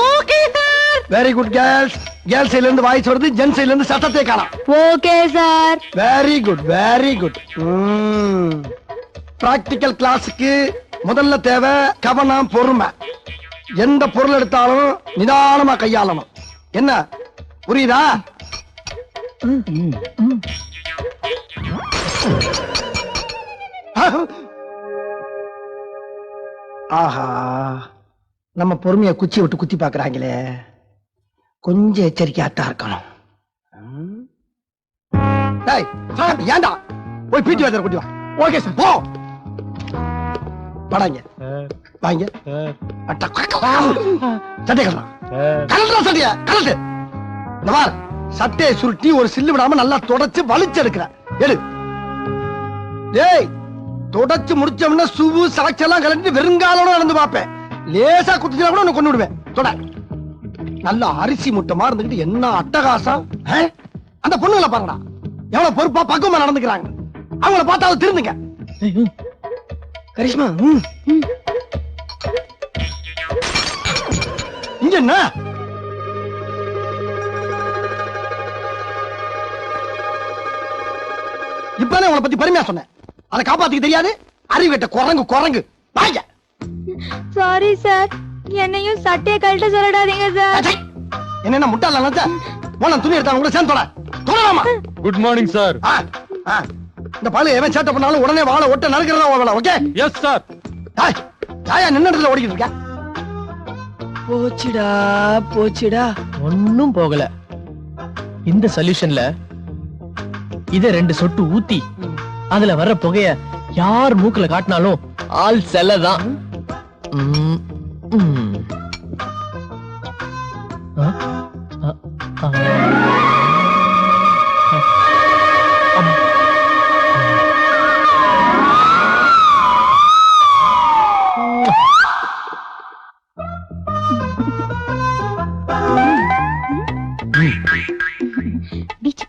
Okay sir.
Very good girls. Girl சைடுல இருந்து வாய்ஸ் வருது, ஜென் சைடுல இருந்து சத்தத்தை காணோம்.
Okay sir.
Very good very good. Practical கிளாஸுக்கு முதல்ல தேவை கவனம், பொறுமை. எந்த பொருள் எடுத்தாலும் நிதானமா கையாளணும். என்ன புரியுதா? ஆஹா, நம்ம பொறுமைய குச்சி விட்டு குத்தி பாக்குறாங்களே, கொஞ்சம் எச்சரிக்கையாத்தான் இருக்கணும். டேய், ஏன்டா போய் பீட்டி வாத்தியாரை கூட்டி வா. ஓகே சார், போ. வாடாங்க வாங்க. சட்டை கலடா, கலடா சட்டைய கலட்டு. இந்த மாதிரி சட்டையை சுருட்டி ஒரு சில்லு விடாம நல்லா தொடச்சு வலிச்சு எடுக்கிற. எடு. டேய், தொடச்சு முடிச்சோம்னா சுவு சாட்சி எல்லாம் கலந்து வெறுங்காலோட நடந்து பாப்பேன். லேசா குத்துச்சா கூட உன்னை கொண்டு விடுவேன். தொட. நல்ல அரிசி முட்டமா இருந்துகிட்டு என்ன அட்டகாசம். அந்த பொண்ணுங்களை பாருங்கடா, எவ்வளவு பொறுப்பா பக்குவமா நடந்துக்கிறாங்க. அவங்கள பார்த்தாவது திருந்துங்க. கரிஷ்மா, இங்க என்ன? இப்பதானே உங்களை பத்தி பெருமையா சொன்னேன். அதை காப்பாத்திக்க தெரியாது. அறிவிட்ட குரங்கு குரங்கு. வாங்க.
சாரி சார், என்னையும் சட்டையை கழட்ட சொல்லிடாதீங்க சார்.
என்ன முட்டாள நினைச்ச? போன துணி எடுத்தாங்க கூட சேர்ந்து தொட. தொடலாமா?
Good morning sir.
இந்த பாலு எவன் சேட்டை பண்ணாலும் உடனே வாழை ஒட்ட நறுக்கிறதா வேலை. ஓகே?
Yes sir.
தாயா நின்னுல ஓடிக்கிட்டு இருக்க.
போச்சுடா போச்சுடா, ஒன்னும் போகல. இந்த சொல்யூஷன்ல இத 2 சொட்டு ஊத்தி அதுல வர்ற புகைய யார் மூக்குல காட்டினாலும் ஆள் செல்லதான்.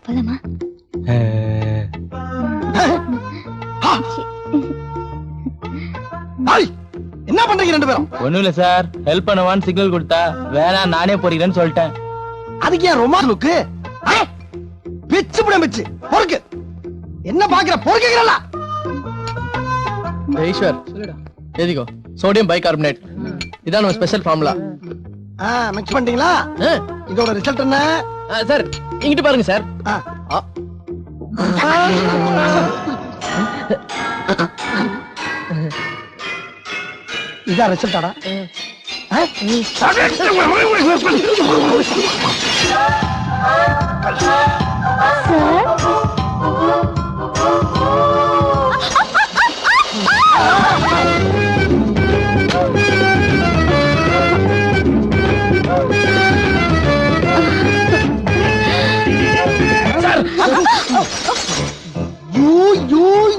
போலாமா?
ஹாய், என்ன பண்றீங்க ரெண்டு பேரும்?
ஒண்ணும் இல்ல சார், ஹெல்ப் பண்ணவான்னு சிக்னல் கொடுத்தா வேணா நானே போறீங்கன்னு சொல்லிட்டேன்.
அதுக்கு ஏன் ரொமான்ஸ் லுக்கு? பிச்சு புட பிச்சு பொறுக்கு. என்ன பாக்குற பொறுக்குறல?
ஈஸ்வர் எதிகோ சோடியம் பைகார்பனேட், இதான் நம்ம ஸ்பெஷல் ஃபார்முலா.
மிக்ஸ் பண்ணிட்டீங்களா? இதோட ரிசல்ட் என்ன?
சார் இங்கிட்டு பாருங்க சார்.
இதான் ரிசல்ட்டாடா?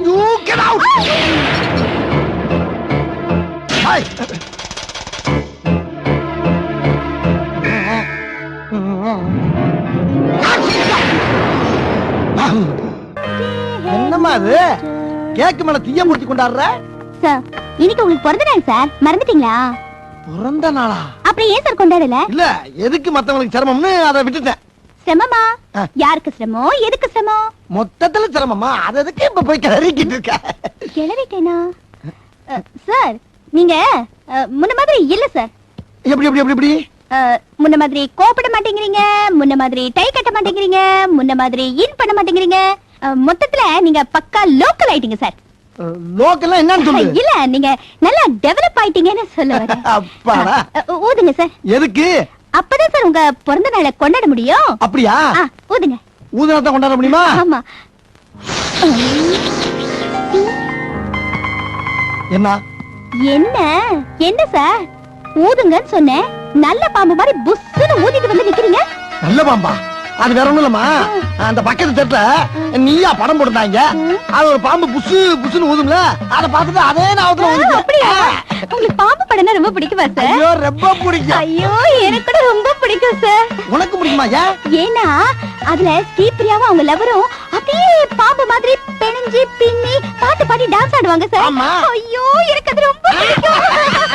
You get out! Hey! என்னம்மா அது? கேக்கு மேல தீய மூர்த்தி கொண்டாடுற?
சார், இன்னைக்கு உங்களுக்கு பிறந்த நாள் சார், மறந்துட்டீங்களா?
பிறந்த நாளா?
அப்புறம் ஏன் சார் கொண்டாடல?
இல்ல, எதுக்கு மத்தவங்களுக்கு சிரமம்னு அதை விட்டுட்டேன்.
சிரமமா? யாருக்கு சிரமம், எதுக்கு சிரமம்?
மொத்தத்துல சிரமமா? அது எதுக்கு இப்ப போய் கிளறிக்கிட்டு இருக்க?
கிளறிட்டேனா? சார், நீங்க முன்ன மாதிரி இல்ல சார்.
எப்படி எப்படி எப்படி எப்படி?
முன்ன மாதிரி கோபப்பட மாட்டேங்கிறீங்க, முன்ன மாதிரி டை கட்ட மாட்டேங்கிறீங்க, முன்ன மாதிரி இன் பண்ண மாட்டேங்கிறீங்க. மொத்தத்துல நீங்க பக்கா லோக்கல் ஆயிட்டீங்க சார்.
லோக்கல்னா என்னன்னு சொல்லு.
இல்ல, நீங்க நல்லா டெவலப் ஆயிட்டீங்கன்னு சொல்ல வரேன்.
அப்பாடா.
ஊதுங்க சார்.
எதுக்கு?
அப்பதான் சார் உங்க பிறந்த நாளை கொண்டாட முடியும்.
அப்படியா?
ஊதுங்க.
ஊதுனா தான் கொண்டாட முடியுமா?
ஆமா.
என்ன
என்ன என்ன சார், ஊதுங்கன்னு சொன்னேன், நல்ல பாம்பு மாதிரி புஸ்ஸுன்னு ஊதிட்டு வந்து நிக்கிறீங்க.
நல்ல பாம்பா? அது வேற ஒண்ணும் இல்லம்மா, அந்த பக்கத்து தெருல நீயா படம் போட்டுருந்தாங்க, அது ஒரு பாம்பு புசு புசுன்னு ஊதும்ல, அதை பார்த்துட்டு அதே நாவத்துல ஊதுச்சு.
அப்படியா? உங்களுக்கு பாம்பு படம்னா ரொம்ப பிடிக்குமா சார்?
ஐயோ ரொம்ப பிடிக்கும்.
ஐயோ எனக்கு கூட ரொம்ப பிடிக்கும் சார்.
உனக்கு பிடிக்குமா?
ஏன்னா அதுல ஸ்ரீபிரியாவும் அவங்க லவரும் அப்படியே பாம்பு மாதிரி பெணிஞ்சு பின்னி பாட்டு பாடி டான்ஸ் ஆடுவாங்க சார்.
ஆமா.
ஐயோ எனக்கு அது ரொம்ப பிடிக்கும்.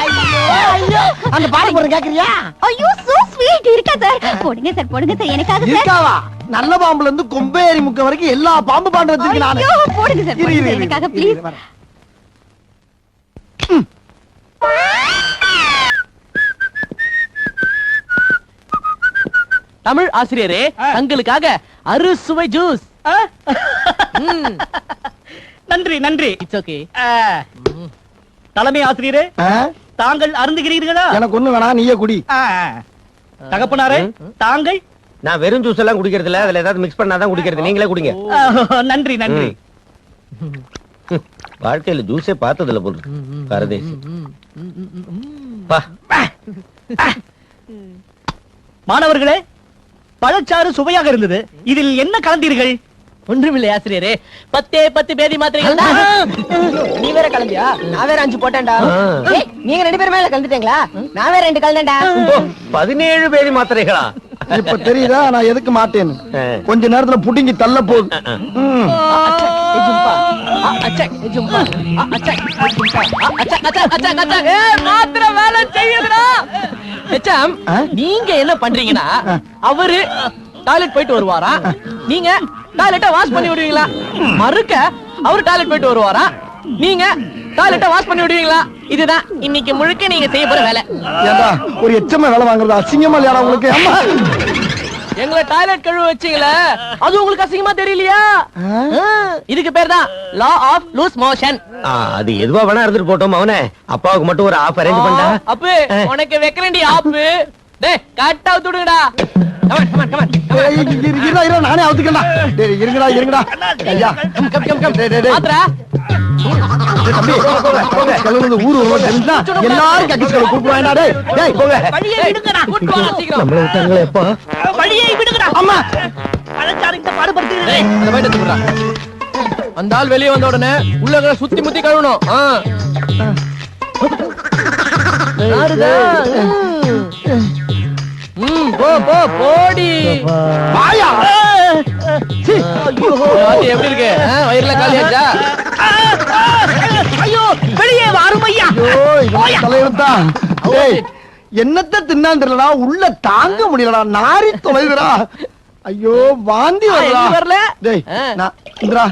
ஐயோ அந்த பாட்டு போற கேக்குறியா?
ஐயோ சோ ஸ்வீட். இருக்கா சார்? போடுங்க சார், போடுங்க சார், எனக்காக சார்.
இருக்காவா? நல்ல பாம்புல இருந்து கொம்பேரி முக்க வரைக்கும் எல்லா பாம்பு பாட்டு வச்சிருக்கேன் நானு.
ஐயோ போடுங்க சார், போடுங்க சார், எனக்காக ப்ளீஸ்.
தமிழ் ஆசிரியரே, தங்களுக்காக அறுசுவை ஜூஸ்.
நன்றி நன்றி.
It's okay.
தலைமை ஆசிரியரே, தாங்கள் அருந்துகிறீர்களா?
எனக்கு ஒண்ணு வேணா, நீயே குடி.
தகப்பனாரே, தாங்கள்?
நான் வெறும் ஜூஸ் எல்லாம் குடிக்கிறது இல்ல, அதுல ஏதாவது மிக்ஸ் பண்ணாதான் குடிக்கிறது. நீங்களே குடிங்க.
நன்றி நன்றி.
வாழ்க்கையில ஜூஸே பார்த்ததில்ல போல் பரதேசி.
மாணவர்களே, பழச்சாறு சுவையாக இருந்தது. இதில் என்ன கலந்தீர்கள்?
ஒன்றுமில்லை ஆசிரியரே, 10 பேதி மாத்திரைகள்.
நீ வேற கலந்தியா? நான் வேற 5 போட்டேன்டா. நீங்க 2 பேரும் மேல கலந்துட்டீங்களா? நான் வேற 2 கலந்தேன்டா.
17 பேதி மாத்திரைகளா?
இப்ப தெரியுதா நான் எதுக்கு மாட்டேன்னு? கொஞ்ச நேரத்துல புடிங்கி தள்ள போகுது.
நீங்க என்ன பண்றீங்கன்னா, அவரு டாய்லெட் போயிட்டு வருவாரா, நீங்க டாய்லெட்டை வாஷ் பண்ணி விடுவீங்களா? மறுக்க அவரு டாய்லெட் போயிட்டு வருவாரா, நீங்க டாய்லெட்டை வாஷ் பண்ணி விடுவீங்களா? இதுதான் இன்னைக்கு முழுக்க நீங்க செய்ய போற வேலை.
ஏண்டா ஒரு எச்சமா வேலை வாங்குறது அசிங்கமா இல்லையா உங்களுக்கு? அம்மா
எங்களை டாய்லெட் கழுவ வச்சீங்களே, அது உங்களுக்கு அசிங்கமா தெரியலையா? இதுக்கு பேர் தான் லா ஆஃப் லூஸ் மோஷன்.
அது எதுவா வேணா இருந்துட்டு போட்டோம். அவனே அப்பாவுக்கு மட்டும் ஒரு ஆஃப் அரேஞ்ச் பண்ணா.
அப்ப உனக்கு வைக்கிறேன்டி ஆப். டேய் கட் அவுட் விடுங்கடா.
நானே அவுத்துக்கண்டா. இருங்கடா ஐயா.
மாத்ரா
ஊரு எல்லாரும் கக்கிஸ்களை கூப்பிடுவாங்க.
வழியை விடுங்கடா.
நம்மள விட்டாங்களே எப்பா.
வழியை விடுங்கடா.
அம்மா
பழச்சாறு பாடுபடுத்து.
அந்த ஆள் வெளியே வந்த உடனே உள்ள சுத்தி முத்தி கழுவணும். போடி
வாயா.
எப்படி இருக்கு வயிறுல காலியாச்சா?
ஐயோ வெளியே அருமையா.
ஐயோ இவன் தலையெழுத்தா. ஏய் என்னத்த தின்னான் தெரியலடா, உள்ள தாங்க முடியலடா, நாரி தொலைதுடா. ஐயோ வாந்தி வருதா.
எங்க வரல?
டேய் நான் இந்திரா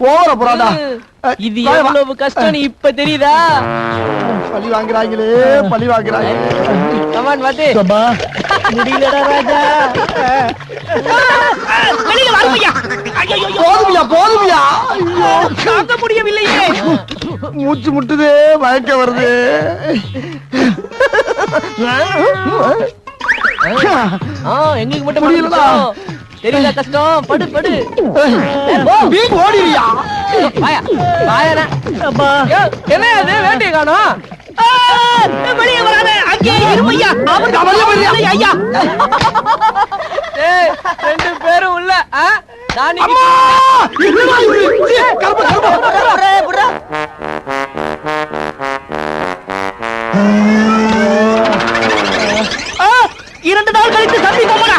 போற போறாடா.
இது எவ்வளவு கஷ்டம் இப்ப தெரியுதா?
பழி வாங்குறாங்களே, பழி வாங்குறாங்க.
கமான் வாத்தி.
முடியலடா ராஜா. வெளியே அருமையா.
போதுமியா போதுமியா. ஐயோ
தாங்க முடியவில்லையே.
மூச்சு முட்டுதே, மயக்க வருது.
எங்களுக்கு மட்டும்
முடியலடா.
தெரியல கஷ்டம். படு படு.
நீ ஓடிவியா.
வாயா வாயா. என்ன அது வேட்டையை காணோம்?
வெளியே வராத. அங்கே இருமையா. ஐயா
ஏய், 2 பேரும் உள்ள. நானி
இரண்டு நாள் கழித்து சந்திப்போம்டா.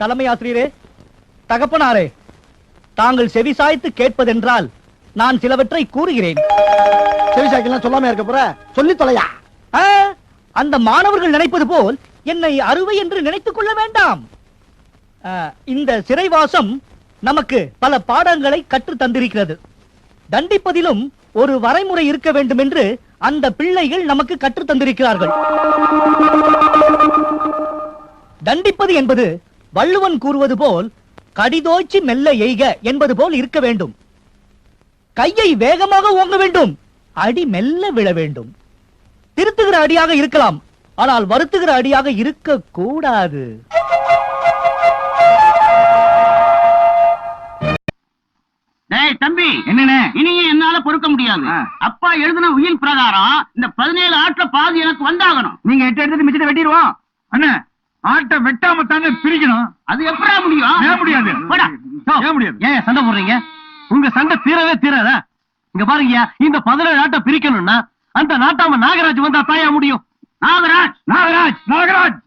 தலைமை ஆசிரியரே, தகப்பனாரே, தாங்கள் செவிசாய்த்து கேட்பதென்றால் நான் சிலவற்றை கூறுகிறேன்.
செவிசாய்க்கெல்லாம் சொல்லாம இருக்க போற, சொல்லி தொலையா.
அந்த மாணவர்கள் நினைப்பது போல் என்னை அறுவை என்று நினைத்துக் கொள்ள வேண்டாம். இந்த சிறைவாசம் நமக்கு பல பாடங்களை கற்று தந்திருக்கிறது. தண்டிப்பதிலும் ஒரு வரைமுறை இருக்க வேண்டும் என்று அந்த பிள்ளைகள் நமக்கு கற்று தந்திருக்கிறார்கள். தண்டிப்பது என்பது வள்ளுவன் கூறுவது போல் கடிதோச்சி மெல்ல எய்க என்பது போல் இருக்க வேண்டும். கையை வேகமாக ஓங்க வேண்டும், அடி மெல்ல விழ வேண்டும். திருத்துகிற அடியாக இருக்கலாம், ஆனால் வருத்துகிற அடியாக இருக்க கூடாது.
தம்பி என்ன இனியும் என்னால பொறுக்க முடியாது. அப்பா எழுதின உயில் பிரகாரம் இந்த 17 ஆட்டுல பாதி எனக்கு வந்தாகணும்.
நீங்க 8 எடுத்துட்டு மிச்சத்தை வெட்டிடுவோம். அண்ணா ஆட்டை வெட்டாம தானே பிரிக்கணும்.
அது எப்படா முடியும்?
ஏன் முடியாது?
போடா.
ஏன் முடியாது?
ஏன் சண்டை போடுறீங்க? உங்க சண்டை தீரவே தீராதா? இங்க பாருங்க, இந்த 17 ஆட்டை பிரிக்கணும்னா அந்த நாட்டாம நாகராஜ் வந்தா தாயா முடியும். நாகராஜ் நாகராஜ் நாகராஜ்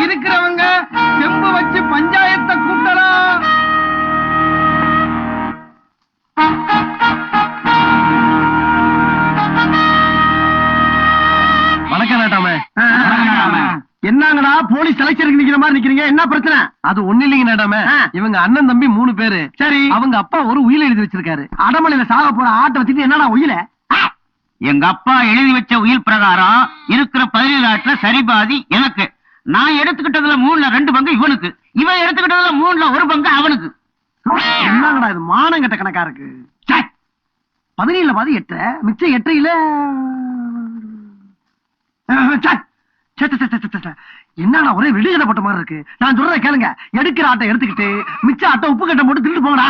இருக்கிறவங்க செம்பு வச்சு பஞ்சாயத்தை கூட்டலாம். வணக்கம் நாட்டாம. என்னங்கடா போலீஸ் செலக்ஷனுக்கு நிக்கிற மாதிரி நிக்கிறீங்க, என்ன பிரச்சனை? அது ஒண்ணு இல்லைங்க நாட்டாம, இவங்க அண்ணன் தம்பி 3 பேரு. சரி, அவங்க அப்பா ஒரு உயில எழுதி வச்சிருக்காரு. அடமலையில சாக போற ஆட்டை வச்சுட்டு என்னடா உயில? எங்க அப்பா எழுதி வச்ச உயில் பிரகாரம் இருக்கிற 17 ஆட்டுல சரிபாதி எனக்கு. நான் எடுத்துக்கிட்டதுல 3ல 2 பங்கு இவனுக்கு, இவன் எடுத்துக்கிட்டதுல 3ல 1 பங்கு அவனுக்கு. என்னங்கடா இது மானம் கட்ட கணக்கா இருக்கு. 17ல பாதி 8, மிச்சம் 8ல என்னடா ஒரே விடுதலை போட்ட மாதிரி இருக்கு. நான் சொல்றத கேளுங்க, எடுக்கிற ஆட்டை எடுத்துக்கிட்டு மிச்ச ஆட்டை உப்பு கட்ட போட்டு திட்டு போங்கடா.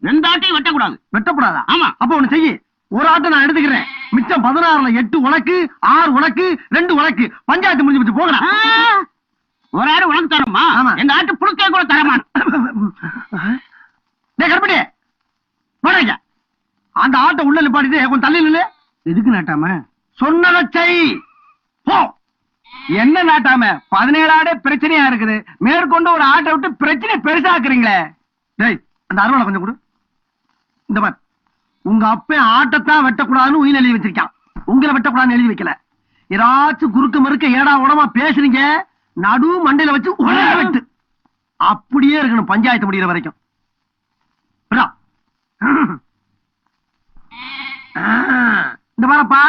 2 ஆட்டையும் வெட்டக்கூடாது. வெட்டக்கூடாதா? ஆமா. அப்ப ஒண்ணு செய்யு, ஒரு ஆட்டை நான் எடுத்துக்கிறேன், மிச்சம் 16ல 8 உனக்கு, 6 உனக்கு, 2 உனக்கு. பஞ்சாயத்து முடிஞ்சு வச்சு போகலாம். ஒரு ஆடு உனக்கு தரமா? எங்க ஆட்டு புழுக்கே கூட தரமா? கருப்படி போடாங்க. அந்த ஆட்டை உள்ள நிப்பாட்டிட்டு கொஞ்சம் தள்ளி நில்லு. எதுக்கு நாட்டாம? சொன்னதை செய். போ. என்ன நாட்டாம, 17 ஆடே பிரச்சனையா இருக்குது, மேற்கொண்டு ஒரு ஆட்டை விட்டு பிரச்சனை பெருசாக்குறீங்களே. டேய் அந்த அருவாளை கொஞ்சம் கொடு. இந்த மாதிரி உங்க அப்ப ஆட்டத்தான் வெட்டக்கூடாதுன்னு உயிர் எழுதி வச்சிருக்கான், உங்களை வெட்டக்கூடாதுன்னு எழுதி வைக்கல. ஏதாச்சும் குறுக்க மறுக்க ஏடா உடமா பேசுறீங்க, நடு மண்டையில வச்சு ஒரே வெட்டு. அப்படியே இருக்கணும் பஞ்சாயத்து முடிகிற வரைக்கும். இந்த பாரப்பா,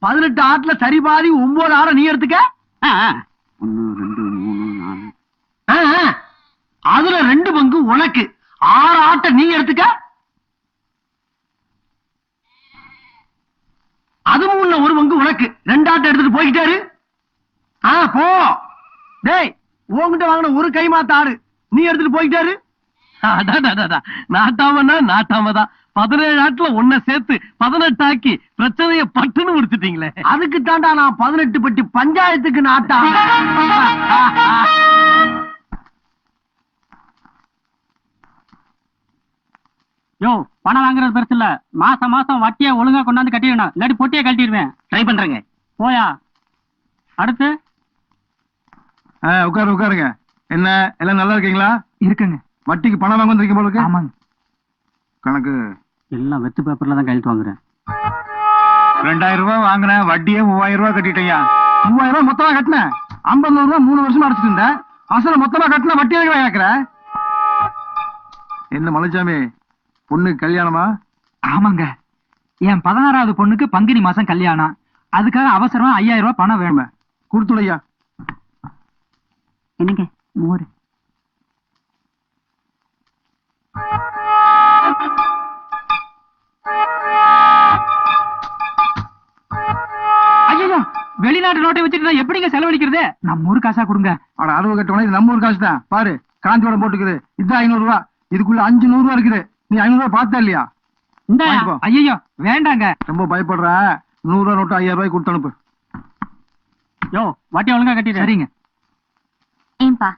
18 ஆட்டுல சரி பாதி 9 ஆடை நீ எடுத்துக்க. 1 2 3 4 அதுல 2 பங்கு உனக்கு, 6 ஆட்டை நீ எடுத்துக்க. அது 3ல 1 பங்கு உனக்கு, 2 ஆட்டை எடுத்துட்டு போய்கிட்டாரு. போ. டேய் உன்கிட்ட வாங்கின ஒரு கை மாத்த ஆடு நீ எடுத்துட்டு போய்கிட்டாரு.
நாட்டாமன்னா நாட்டாமதான் 17 ஆட்டுல ஒன்ன சேர்த்து 18 ஆக்கி பிரச்சனைய பட்டுன்னு முடிச்சிட்டீங்களே.
அதுக்கு தாண்டா நான் 18 பட்டி பஞ்சாயத்துக்கு நாட்டா.
யோ பணம் வாங்குறது பெருசு இல்ல, மாசம் மாசம் வட்டியை ஒழுங்கா கொண்டாந்து கட்டிடணும், இல்லாட்டி பொட்டியை கட்டிடுவேன்.
ட்ரை பண்றேங்க.
போயா. அடுத்து
உட்காருங்க. என்ன எல்லாம் நல்லா இருக்கீங்களா?
இருக்குங்க.
வட்டிக்கு பணம் வாங்க வந்திருக்கீங்க போல இருக்கு.
ஆமாங்க.
கணக்கு
எல்லாம் வெத்து பேப்பர்ல தான் கையெழுத்து வாங்குறேன்.
2000 ரூபாய் வாங்கினேன், வட்டியே 3000 ரூபாய் கட்டிட்டேயா. 3000 ரூபாய் மொத்தமா கட்டினேன். 50 ரூபாய் 3 வருஷமா அடைச்சிட்டு இருந்தேன். அசல மொத்தமா கட்டின வட்டி எதுக்கு கேக்குற? என்ன மலைச்சாமி, பொண்ணுக்கு கல்யாணமா?
ஆமாங்க, என் 16வது பொண்ணுக்கு பங்குனி மாசம் கல்யாணம். அதுக்காக அவசரமா 5000 ரூபாய் பணம் வேணும்.
கொடுத்துடையா.
என்னங்க மோர்?
ஐயோ, வெளிநாட்டு நோட்டை வச்சுட்டு நான் எப்படிங்க செலவழிக்கிறது? நம்ம ஊர் காசா கொடுங்க.
ஆனா அளவு கட்டவன இது நம்ம ஊர் காசு தான். பாரு காந்தியோட போட்டுக்குது. இதுதான் 500 ரூபாய். இதுக்குள்ள 500 ரூபாய் இருக்குது. நீ 500 ரூபாய் பார்த்தா இல்லையா?
இந்த
வாங்கிக்கோ.
ஐயோ வேண்டாங்க.
ரொம்ப பயப்படுற. 100 ரூபாய் நோட்டு 5000 ரூபாய் கொடுத்து அனுப்பு.
யோ வட்டி ஒழுங்கா கட்டிடு. சரிங்க.
ஏன்பா,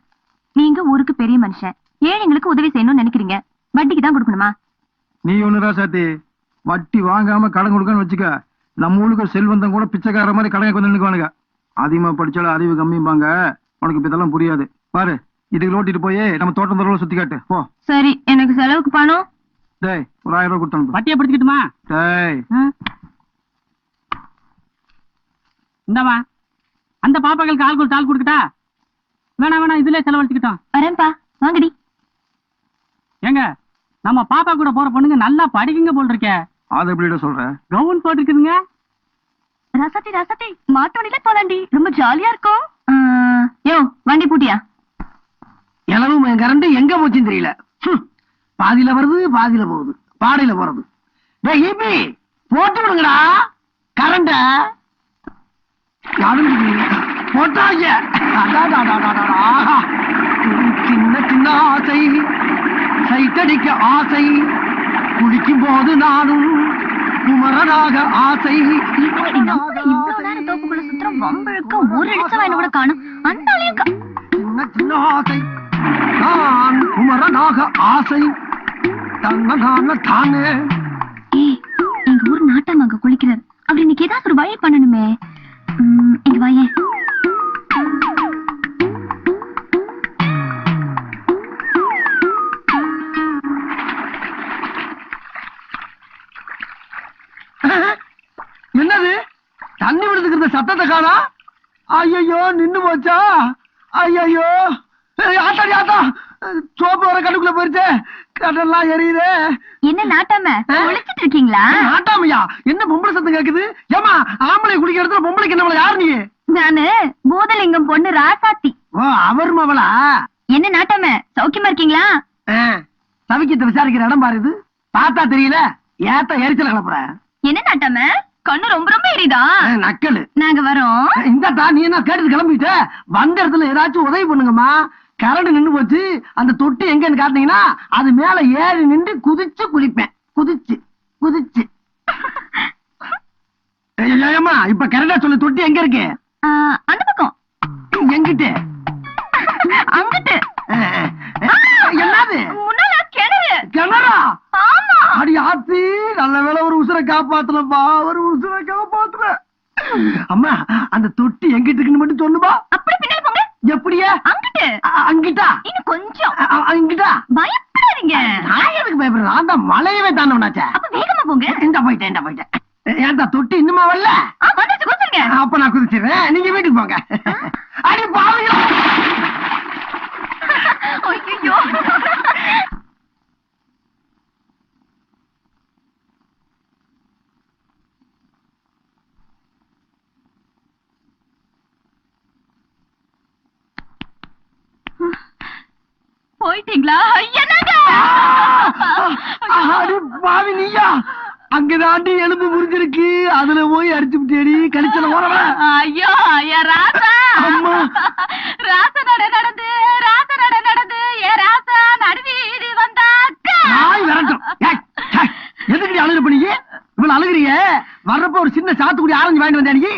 நீங்க ஊருக்கு பெரிய மனுஷன், ஏழைங்களுக்கு உதவி செய்யணும்னு நினைக்கிறீங்க, வட்டிக்கு தான் கொடுக்கணுமா?
நீ ஒண்ணுடா சாத்தி, வட்டி வாங்காம கடன் கொடுக்கன்னு வச்சுக்க, நம்ம ஊருக்கு செல்வந்தம் கூட பிச்சைக்கார மாதிரி கடன் வந்து நினைக்குவானுங்க. அதிகமா படிச்சாலும் அறிவு கம்மிப்பாங்க. உனக்கு இப்ப இதெல்லாம் புரியாது. பாரு, இதுக்கு ஓட்டிட்டு போய் நம்ம தோட்டம் தோற சுத்தி காட்டு போ.
சரி, எனக்கு செலவுக்கு பணம்.
டேய், ஒரு 1000 ரூபாய் கொடுத்து அனுப்பு.
வட்டியை பிடிச்சிக்கிட்டுமா?
டேய்,
இந்தாமா, அந்த பாப்பாக்களுக்கு ஆள் தாள் கொடுக்கட்டா? வேணாம், இதுல செலவழிச்சுக்கிட்டோம்.
வரேன்பா, வாங்கடி.
ஏங்க, நம்ம பாப்பா கூட போற பொண்ணுங்க நல்லா படிக்குங்க போல் இருக்கே.
அதை எப்படிடா சொல்ற?
கவுன் போட்டுருக்குதுங்க.
ரசத்தி மாட்டோடில போலாண்டி, ரொம்ப ஜாலியா இருக்கும். யோ வண்டி பூட்டியா?
எளவு கரண்ட் எங்க போச்சுன்னு தெரியல. பாதியில வருது, பாதியில போகுது, பாடையில போறது. டேய் ஈபி, போட்டு விடுங்கடா கரண்ட. போட்டாங்க. சின்ன சின்ன ஆசை, சைட்டடிக்க ஆசை, குளிக்கும் போது நானும் குமரனாக ஆசை.
இவ்வளவு நேரம் தோப்புக்குள்ள சுத்தம் வம்பழுக்க ஒரு இடிச்சவன் கூட காணும். அந்த ஆளையும்
சின்ன சின்ன ஆசை, நான் குமரனாக ஆசை, தன்ன தானே.
எங்க ஊர் நாட்டாம அங்க குளிக்கிறார். அப்படி இன்னைக்கு ஏதாவது ஒரு வழி பண்ணணுமே. இங்க வாயேன்.
என்னது தண்ணி விடுதுக்கிற சத்தத்தை காணா? ஐயோ நின்னு போச்சா? ஐயோ ஆட்டாடி ஆட்டா, சோப்பு வர கண்ணுக்குள்ள போயிருச்சு, கடெல்லாம் எரியுது.
என்ன நாட்டாம குளிச்சிட்டு இருக்கீங்களா?
நாட்டாமையா? என்ன பொம்பளை சத்தம் கேக்குது? ஏமா ஆம்பளை குளிக்கிற இடத்துல பொம்பளைக்கு என்ன? யாரு நீ?
நானு பூதலிங்கம் பொண்ணு ராசாத்தி.
ஓ, அவர் மவளா?
என்ன நாட்டாம சௌக்கியமா இருக்கீங்களா?
சவிக்கத்தை விசாரிக்கிற இடம் பாரு இது. பார்த்தா தெரியல, ஏத்த எரிச்சல கிளப்புற.
என்ன நாட்டாம கண்ணு ரொம்ப ரொம்ப எரியுதா?
நக்கலு.
நாங்க வரோம்.
இந்தா நீ என்ன கேட்டு கிளம்பிட்ட? வந்த இடத்துல ஏதாச்சும் உதவி பண்ணுங்கம்மா. கரண்ட் நின்னு போச்சு. அந்த தொட்டி எங்கன்னு காட்டினீங்கன்னா அது மேல ஏறி நின்று குதிச்சு குளிப்பேன். குதிச்சு குதிச்சு. ஏம்மா, இப்ப கரெக்டா சொல்லு, தொட்டி எங்க இருக்கு?
அந்த பக்கம்.
எங்கிட்டு?
அங்கிட்டு.
என்னது?
முன்னால கிணறு.
கிணறா?
ஆமா.
அடி ஆத்தி, நல்ல வேளை ஒரு உசுரை காப்பாத்துனப்பா, ஒரு உசுரை காப்பாத்துற. அம்மா, அந்த தொட்டி எங்கிட்டு இருக்குன்னு மட்டும் சொல்லுப்பா.
அப்படி பின்னால போங்க.
எப்படியா?
அங்கிட்டு.
அங்கிட்டா?
இன்னும் கொஞ்சம்.
அங்கிட்டா?
பயப்படாதீங்க.
நான் எதுக்கு பயப்படுறேன்? அந்த மலையவே தாண்டவனாச்சே.
அப்ப வேகமா போங்க.
இந்த போயிட்டேன். ஏன்டா தொட்டி இன்னுமா வரல?
வந்துருச்சு, குதிச்சுங்க.
அப்ப நான் குதிச்சிடுறேன், நீங்க வீட்டுக்கு போங்க. அடி பாவிங்களா!
ஐயோ. போயிட்டீங்களா? என்னங்க?
அடி பாவி நீயா? அங்கதாண்டி எலும்பு முறிஞ்சிருக்கு, அதுல போய் அடிச்சு தேடி கழிச்சல ஓரவ.
ஐயோ ராசா.
அம்மா.
ராசா நடந்து ஏ ராசா நடுவீதி வந்த
போறப்ப ஒரு சின்ன சாத்துக்குடி ஆரஞ்சு வாங்கிட்டு வந்தேன் நீ.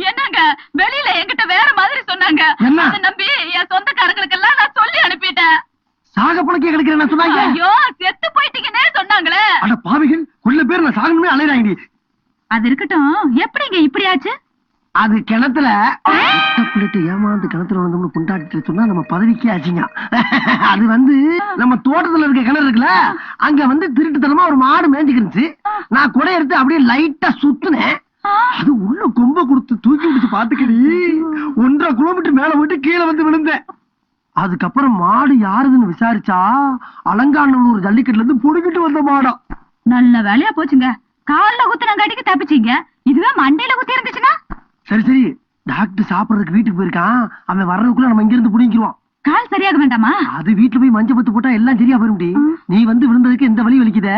என்னங்க வெளியில என்கிட்ட வேற மாதிரி சொன்னாங்க.
என்ன?
அதை நம்பி என் சொந்தக்காரங்களுக்கு எல்லாம் நான் சொல்லி அனுப்பிட்டேன்.
சாக புலக்கே கிடைக்கிறேன் சொன்னாங்க.
ஐயோ செத்து போயிட்டீங்கன்னே சொன்னாங்களே.
அட பாவிகள், கொள்ள பேர் நான் சாகணுமே அலையறாங்க.
அது இருக்கட்டும், எப்படிங்க இப்படி ஆச்சு?
அது கிணத்துல புள்ளிட்டு ஏமாந்து கிணத்துல வந்து புண்டாட்டி சொன்னா நம்ம பதவிக்கே ஆச்சுங்க. அது வந்து நம்ம தோட்டத்துல இருக்க கிணறு இருக்குல்ல, அங்க வந்து திருட்டுத்தனமா ஒரு மாடு மேய்ஞ்சுக்கிருந்துச்சு. நான் குடை எடுத்து அப்படியே லைட்டா சுத்துனேன். அது உள்ள கொம்ப கொடுத்து தூக்கி விடுச்சு பாத்துக்கடி. 1.5 கிலோமீட்டர் மேல போயிட்டு கீழே வந்து விழுந்தேன். அதுக்கப்புறம் மாடு யாருதுன்னு விசாரிச்சா அலங்காநல்லூர் ஜல்லிக்கட்டுல இருந்து புடுங்கிட்டு வந்த மாடம்.
நல்ல வேலையா போச்சுங்க. கால்ல குத்துன கடிக்கு தப்பிச்சீங்க. இதுவே மண்டையில குத்தி இருந்துச்சுன்னா?
சரி சரி, டாக்டர் சாப்பிடறதுக்கு வீட்டுக்கு போயிருக்கான். அவன் வர்றதுக்குள்ள நம்ம இங்க இருந்து புடிங்கிடுவோம்.
கால் சரியாக வேண்டாமா?
அது வீட்டுல போய் மஞ்சள் பத்து போட்டா எல்லாம் சரியா போயிரும்டி. நீ வந்து விழுந்ததுக்கு எந்த வலி வலிக்குத?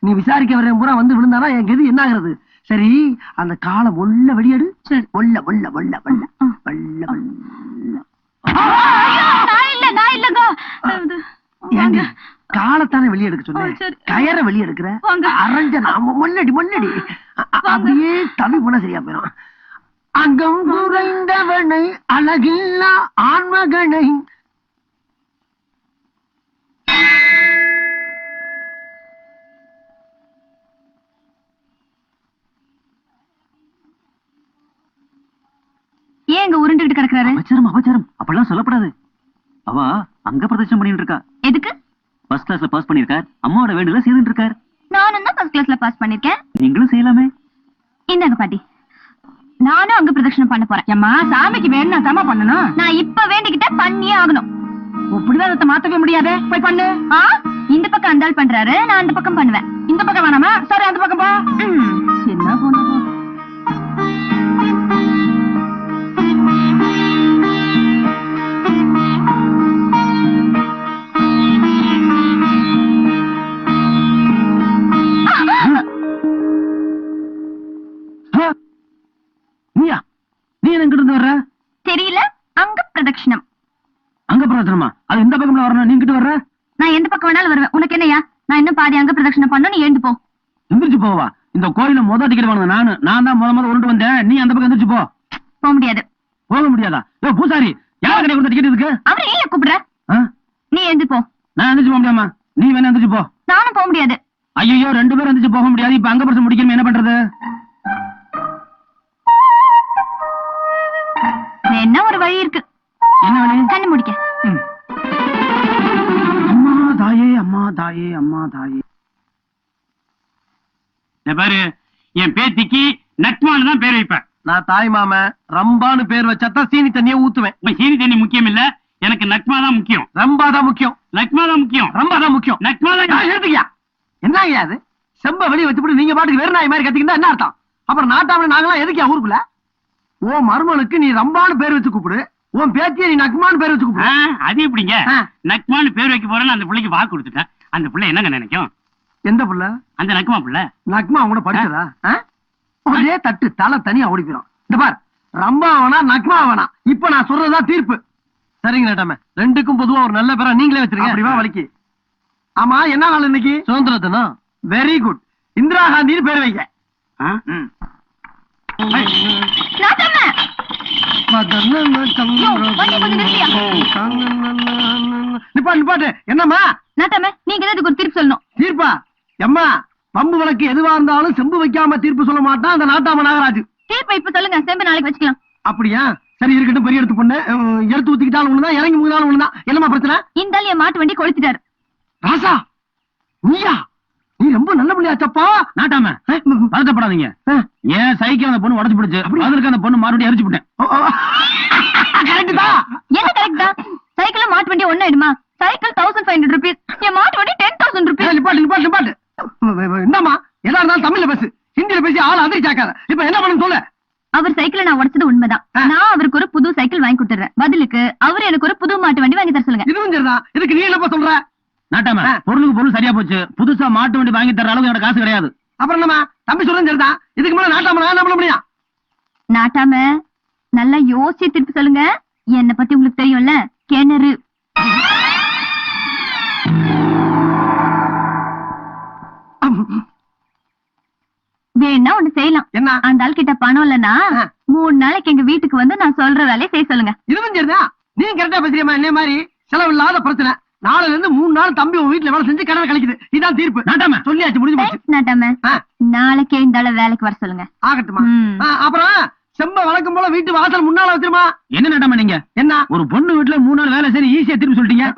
நீ விசாரிக்க வர்றேன் பூரா வந்து விழுந்தானா என் கெது என்ன ஆகுறது? சரி, அந்த காலை ஒல்ல வெளியெடு. ஒல்ல ஒல்ல ஒல்ல ஒல்ல ஒல்ல ஒல்ல.
நான் இல்லங்க.
ஏண்டி காலத்தானே வெளியெடுக்க சொன்னேன்,
சரி.
கயற வெளியெடுக்கிற?
வாங்க.
அரஞ்ச நாம மொல்லடி மொல்லடி. அப்படியே தவி போனா சரியா போயிடும். அங்கம் குறைந்தவனை அழகில்லா ஆண்மகனை.
ஏன் இங்க உருண்டுகிட்டு கிடக்குறாரு?
அபச்சாரம் அபச்சாரம் அப்பெல்லாம் சொல்லப்படாது. அவ அங்க பிரதர்ஷனம் பண்ணிட்டு இருக்கா.
எதுக்கு?
ஃபர்ஸ்ட் கிளாஸ்ல பாஸ் பண்ணிருக்கார். அம்மாவோட வேண்டுல செய்துட்டு இருக்கார்.
நானும் தான் ஃபர்ஸ்ட் கிளாஸ்ல பாஸ் பண்ணிருக்கேன்.
நீங்களும் செய்யலாமே.
இந்தாங்க பாட்டி, நானும் அங்க பிரதட்சணம் பண்ண போறேன். அம்மா, சாமிக்கு வேணும்னா தாமா பண்ணணும். நான் இப்ப வேண்டிக்கிட்ட பண்ணியே ஆகணும். இப்படிதான் அதை மாத்தவே முடியாது. போய் பண்ணு. இந்த பக்கம் அந்த ஆள் பண்றாரு, நான் அந்த பக்கம் பண்ணுவேன். இந்த பக்கம் வேணாமா? சரி, அந்த பக்கம் போ. என்ன பொண்ணு போ.
நீயா? நீ எங்கிட்ட இருந்து வர்ற?
தெரியல, அங்க பிரதட்சணம்.
அங்க பிரதட்சணமா? அது இந்த பக்கம்ல வரணும், நீ கிட்ட வர்ற?
நான் எந்த பக்கம் வேணாலும் வருவேன். உனக்கு என்னையா? நான் இன்னும் பாதி அங்க பிரதட்சணம் பண்ணணும். நீ எழுந்து போ.
எந்திரிச்சு போவா? இந்த கோயில முதல் டிக்கெட் வாங்க நான் தான் முத உருண்டு வந்தேன். நீ அந்த பக்கம் எந்திரிச்சு போ.
போக முடியாது.
போக முடியாதா? ஏ பூசாரி, யார் கடை கொடுத்த டிக்கெட் இருக்கு?
அவரை ஏன் கூப்பிடுற? நீ எழுந்து போ.
நான் எந்திரிச்சு போக முடியாமா? நீ வேணா எந்திரிச்சு போ.
நானும் போக முடியாது.
ஐயோ, 2 பேரும் எந்திரிச்சு போக முடியாது. இப்ப அங்க பிரச்சனை முடிக்கணும், என்ன பண்றது?
என்ன ஒரு வழி இருக்கு.
என்ன வழி?
கண்ணு முடிக்க.
அம்மா தாயே, அம்மா தாயே, அம்மா தாயே.
பாரு, என் பேத்திக்கு நட்மான்னு தான் பேர் வைப்பேன்.
நான் தாய் மாமன் ரம்பான்னு பேர் வச்சாதான் சீனி தண்ணியை ஊத்துவேன்.
இப்ப சீனி தண்ணி முக்கியம் இல்ல, எனக்கு நட்மா தான் முக்கியம்.
ரம்பா தான் முக்கியம்.
நட்மா தான் முக்கியம்.
ரம்பா தான் முக்கியம்.
நட்மா தான்.
எடுத்துக்கியா? என்ன அது? செம்ப வெளியே வச்சுட்டு நீங்க பாட்டுக்கு வெறும் நாய் மாதிரி கத்திக்கிட்டா என்ன அர்த்தம்? அப்புறம் நாட்டாம நாங்களாம் எதுக்கியா ஊருக்குள்ள? ஓ மருமனுக்கு நீ ரம்பான்னு பேர் வச்சு கூப்பிடு, உன் பேத்திய நீ நக்மான்னு பேர் வச்சு கூப்பிடு.
அது எப்படிங்க? நக்மான்னு பேர் வைக்க போறேன்னு அந்த பிள்ளைக்கு வாக்கு கொடுத்துட்டேன். அந்த பிள்ளை என்னங்க நினைக்கும்?
எந்த பிள்ளை?
அந்த நக்மா பிள்ளை.
நக்மா அவங்க படிச்சதா? ஒரே தட்டு தலை தனியா ஓடி போயிடும். இந்த பார், ரம்பா வேணா நக்மா வேணா, இப்ப நான் சொல்றதா தீர்ப்பு. சரிங்க நேட்டாம, 2க்கும் பொதுவா ஒரு நல்ல பேரா நீங்களே வச்சிருக்கீங்க. அப்படிவா வலிக்கு. ஆமா, என்ன நாள் இன்னைக்கு? சுதந்திர தினம். Very good. இந்திரா காந்தின்னு பேர் வைக்க. நிப்பாட்டு. என்னம்மா?
நாட்டாம, நீங்க தான் இதுக்கு ஒரு தீர்ப்பு சொல்லணும்.
தீர்ப்பா? எம்மா, பம்பு வழக்கு எதுவா இருந்தாலும் செம்பு வைக்காம தீர்ப்பு சொல்ல மாட்டான் அந்த நாட்டாம நாகராஜ்.
தீர்ப்பு இப்ப சொல்லுங்க, செம்பு நாளைக்கு வச்சுக்கலாம்.
அப்படியா? சரி, இருக்கட்டும். பெரிய எடுத்து பொண்ணு, எடுத்து ஊத்திக்கிட்டாலும் ஒண்ணுதான், இறங்கி முங்கினாலும் ஒண்ணுதான். என்னமா பிரச்சனை?
இந்த ஆள் என் மாட்டு வண்டி கொளுத்திட்டாரு.
ராசா, நீயா? நீ ரொம்ப நல்ல பிள்ளையாச்சப்பா. நாட்டாம பதட்டப்படாதீங்க. ஏன் சைக்கிள் அந்த பொண்ணு உடச்சு பிடிச்சு, அதற்கு அந்த பொண்ணு மறுபடியும் எரிச்சு விட்டேன். கரெக்ட் தான்.
என்ன கரெக்ட் தான்? சைக்கிள் மாட்டு வண்டி ஒண்ணு ஆயிடுமா? சைக்கிள் 1500 rupees, என் மாட்டு வண்டி 10,000 rupees.
நிப்பாட்டு. என்னம்மா, எதா இருந்தாலும் தமிழ்ல பேசு, ஹிந்தியில பேசி ஆள் அதிர்ச்சாக்காத. இப்ப என்ன பண்ணணும் சொல்லு.
அவர் சைக்கிளை நான் உடைச்சது உண்மைதான். நான் அவருக்கு ஒரு புது சைக்கிள் வாங்கி கொடுத்துறேன். பதிலுக்கு அவர் எனக்கு ஒரு புது மாட்டு வண்டி வாங்கி தர சொல்லுங்க.
இதுவும் சரிதான். இதுக்கு நீ என்னப்பா சொல்ற? நாட்டாம, பொருளுக்கு பொருள் சரியா போச்சு. புதுசா மாட்டு வண்டி வாங்கி தர அளவுக்கு எனக்கு காசு கிடையாது. அப்புறம் நம்ம தம்பி சொல்றது சரிதான். இதுக்கு மேல நாட்டாம நான் என்ன பண்ண முடியும்?
நாட்டாம, நல்லா யோசிச்சு திருப்பி சொல்லுங்க. என்ன பத்தி உங்களுக்கு தெரியும்ல, கிணறு. வேணா ஒண்ணு செய்யலாம்.
என்ன என்ன
அந்த ஆள் கிட்ட பணம் இல்லன்னா 3 நாளைக்கு எங்க வீட்டுக்கு வந்து நான் சொல்ற வேலையை செய்ய சொல்லுங்க.
இதுவும் சரிதான். நீ கரெக்டா பேசுறியம்மா. என்ன மாதிரி செலவில்லாத பிரச்சனை. நாளைல இருந்து 3 நாள் தம்பி உன் வீட்டுல வேலை செஞ்சு கடனை கழிக்குது. இதான் தீர்ப்பு. நாட்டாம சொல்லியாச்சு, முடிஞ்சு போச்சு.
நாட்டாம நாளைக்கே இந்த ஆள வேலைக்கு வர சொல்லுங்க.
ஆகட்டுமா. அப்புறம் செம்ப வழக்கம் போல வீட்டு வாசல் முன்னால வச்சிருமா.
என்ன நாட்டாம நீங்க
என்ன
ஒரு பொண்ணு வீட்டுல 3 நாள் வேலை சரி ஈஸியா திருப்பி சொல்லிட்டீங்க.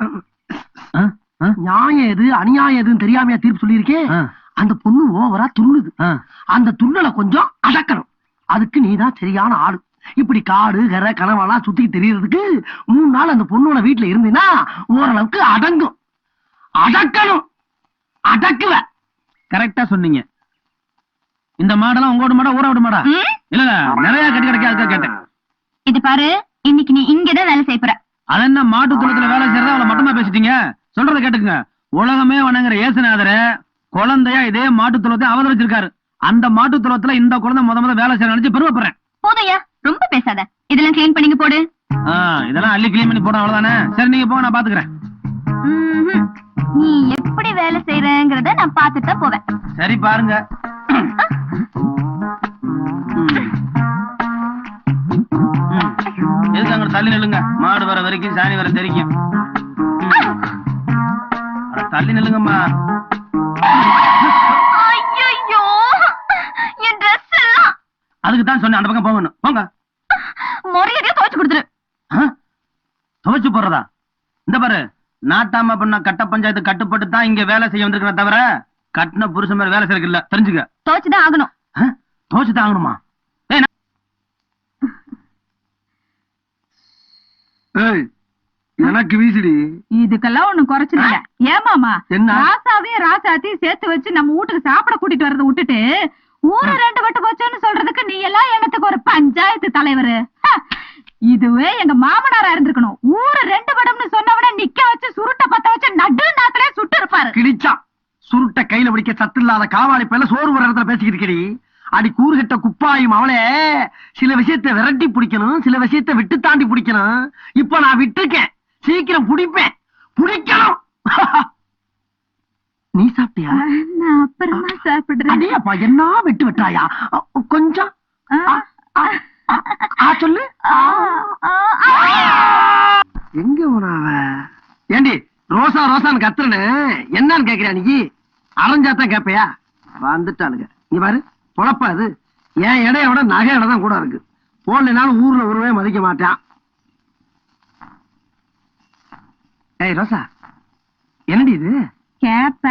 நியாயம் எது அநியாயம் எதுன்னு தெரியாமையா தீர்ப்பு சொல்லியிருக்கேன். அந்த பொண்ணு ஓவரா துள்ளுது. அந்த துள்ளலை கொஞ்சம் அடக்கணும். அதுக்கு நீதான் சரியான ஆளு. இப்படி காடு கரை கனவெல்லாம் சுத்தி தெரியறதுக்கு 3 நாள் அந்த பொண்ணோட வீட்டுல இருந்தீங்கன்னா ஓரளவுக்கு அடங்கும். அடக்கணும். அடக்குவ.
கரெக்டா சொன்னீங்க. இந்த மாடெல்லாம் உங்களோட மாடா ஊற விட மாடா? இல்ல நிறைய கட்டி கிடைக்காது கேட்டேன்.
இது பாரு, இன்னைக்கு நீ இங்கதான் வேலை செய்ய போற.
அது என்ன மாட்டு தொழுத்துல வேலை செய்யறதா அவளை மட்டுமா பேசிட்டீங்க? சொல்றத கேட்டுக்குங்க. உலகமே வணங்குற ஏசுநாதர குழந்தையா இதே மாட்டு தொழுவத்தை அவதரிச்சிருக்காரு. அந்த மாட்டு தொழுவத்துல இந்த குழந்தை முத வேலை செய்ய நினைச்சு பெருமைப்படுறேன்.
போதையா, ரொம்ப பேசாத. இதெல்லாம் கிளீன் பண்ணிங்க போடு.
இதெல்லாம் அள்ளி கிளீன் பண்ணி போட அவ்வளவுதானே. சரி நீங்க போங்க, நான் பாத்துக்கிறேன்.
நீ எப்படி வேலை செய்யறங்கறத நான் பாத்துட்டு தான் போவேன்.
சரி பாருங்க. எதுக்கு அங்க தள்ளி நில்லுங்க. மாடு வர வரைக்கும் சாணி வர தெரிக்கும். தள்ளி நில்லுங்கம்மா.
ஐயோ, என் டிரஸ் எல்லாம்.
அதுக்கு தான் சொன்னேன் அந்த பக்கம் போகணும். போங்க.
மொறையடியா துவைச்சு கொடுத்துரு.
துவைச்சு போடுறதா? இந்த பாரு, நாட்டாம பண்ண கட்ட பஞ்சாயத்து கட்டுப்பட்டு தான் இங்க வேலை செய்ய வந்திருக்கிற தவிர கட்டின புருஷன் மாதிரி வேலை செய்யறதுக்கு இல்ல. தெரிஞ்சுக்க.
துவைச்சுதான் ஆகணும்.
துவைச்சுதான் ஆகணுமா?
எனக்கு வீசிடி.
இதுக்கெல்லாம் ஒண்ணு குறைச்சிருக்க. ஏமாமா
என்ன?
ராசாவையும் ராசாத்தையும் சேர்த்து வச்சு நம்ம வீட்டுக்கு சாப்பிட கூட்டிட்டு வரத விட்டுட்டு ஊரு 2 வட்டு போச்சோன்னு சொல்றதுக்கு நீ எல்லாம் எனக்கு ஒரு பஞ்சாயத்து தலைவர். இதுவே எங்க மாமனாரா இருந்திருக்கணும். ஊரு 2 வடம்னு சொன்னவன நிக்க வச்சு சுருட்ட பத்த வச்சு நடு நாத்திலே சுட்டு இருப்பாரு.
கிழிச்சா சுருட்ட கையில பிடிக்க சத்து இல்லாத காவாளி பையில சோறு வர இடத்துல பேசிக்கிட்டு இருக்கடி. அடி கூறுகட்ட குப்பாயும் அவளே. சில விஷயத்தை விரட்டி பிடிக்கணும், சில விஷயத்தை விட்டு தாண்டி பிடிக்கணும். இப்ப நான் விட்டுருக்கேன். சீக்கிரம் பிடிப்பேன். பிடிக்கணும். நீ சாப்பிட்டியா?
நான் அப்புறமா சாப்பிடுறேன்.
அடியப்பா என்ன விட்டு விட்டாயா? கொஞ்சம் சொல்லு. எங்க போனாவ? ஏண்டி ரோசா ரோசான்னு கத்துறனு என்னன்னு கேக்குறியா? நீ அரைஞ்சாத்தான் கேப்பையா? வந்துட்டானுங்க. நீ பாரு பொழப்பா அது. என் இடைய விட நகை இடம் தான் கூட இருக்கு. போடலைனாலும் ஊர்ல ஒருவே மதிக்க மாட்டான். ஏய் ரோசா, என்னடி இது?
கேப்ப.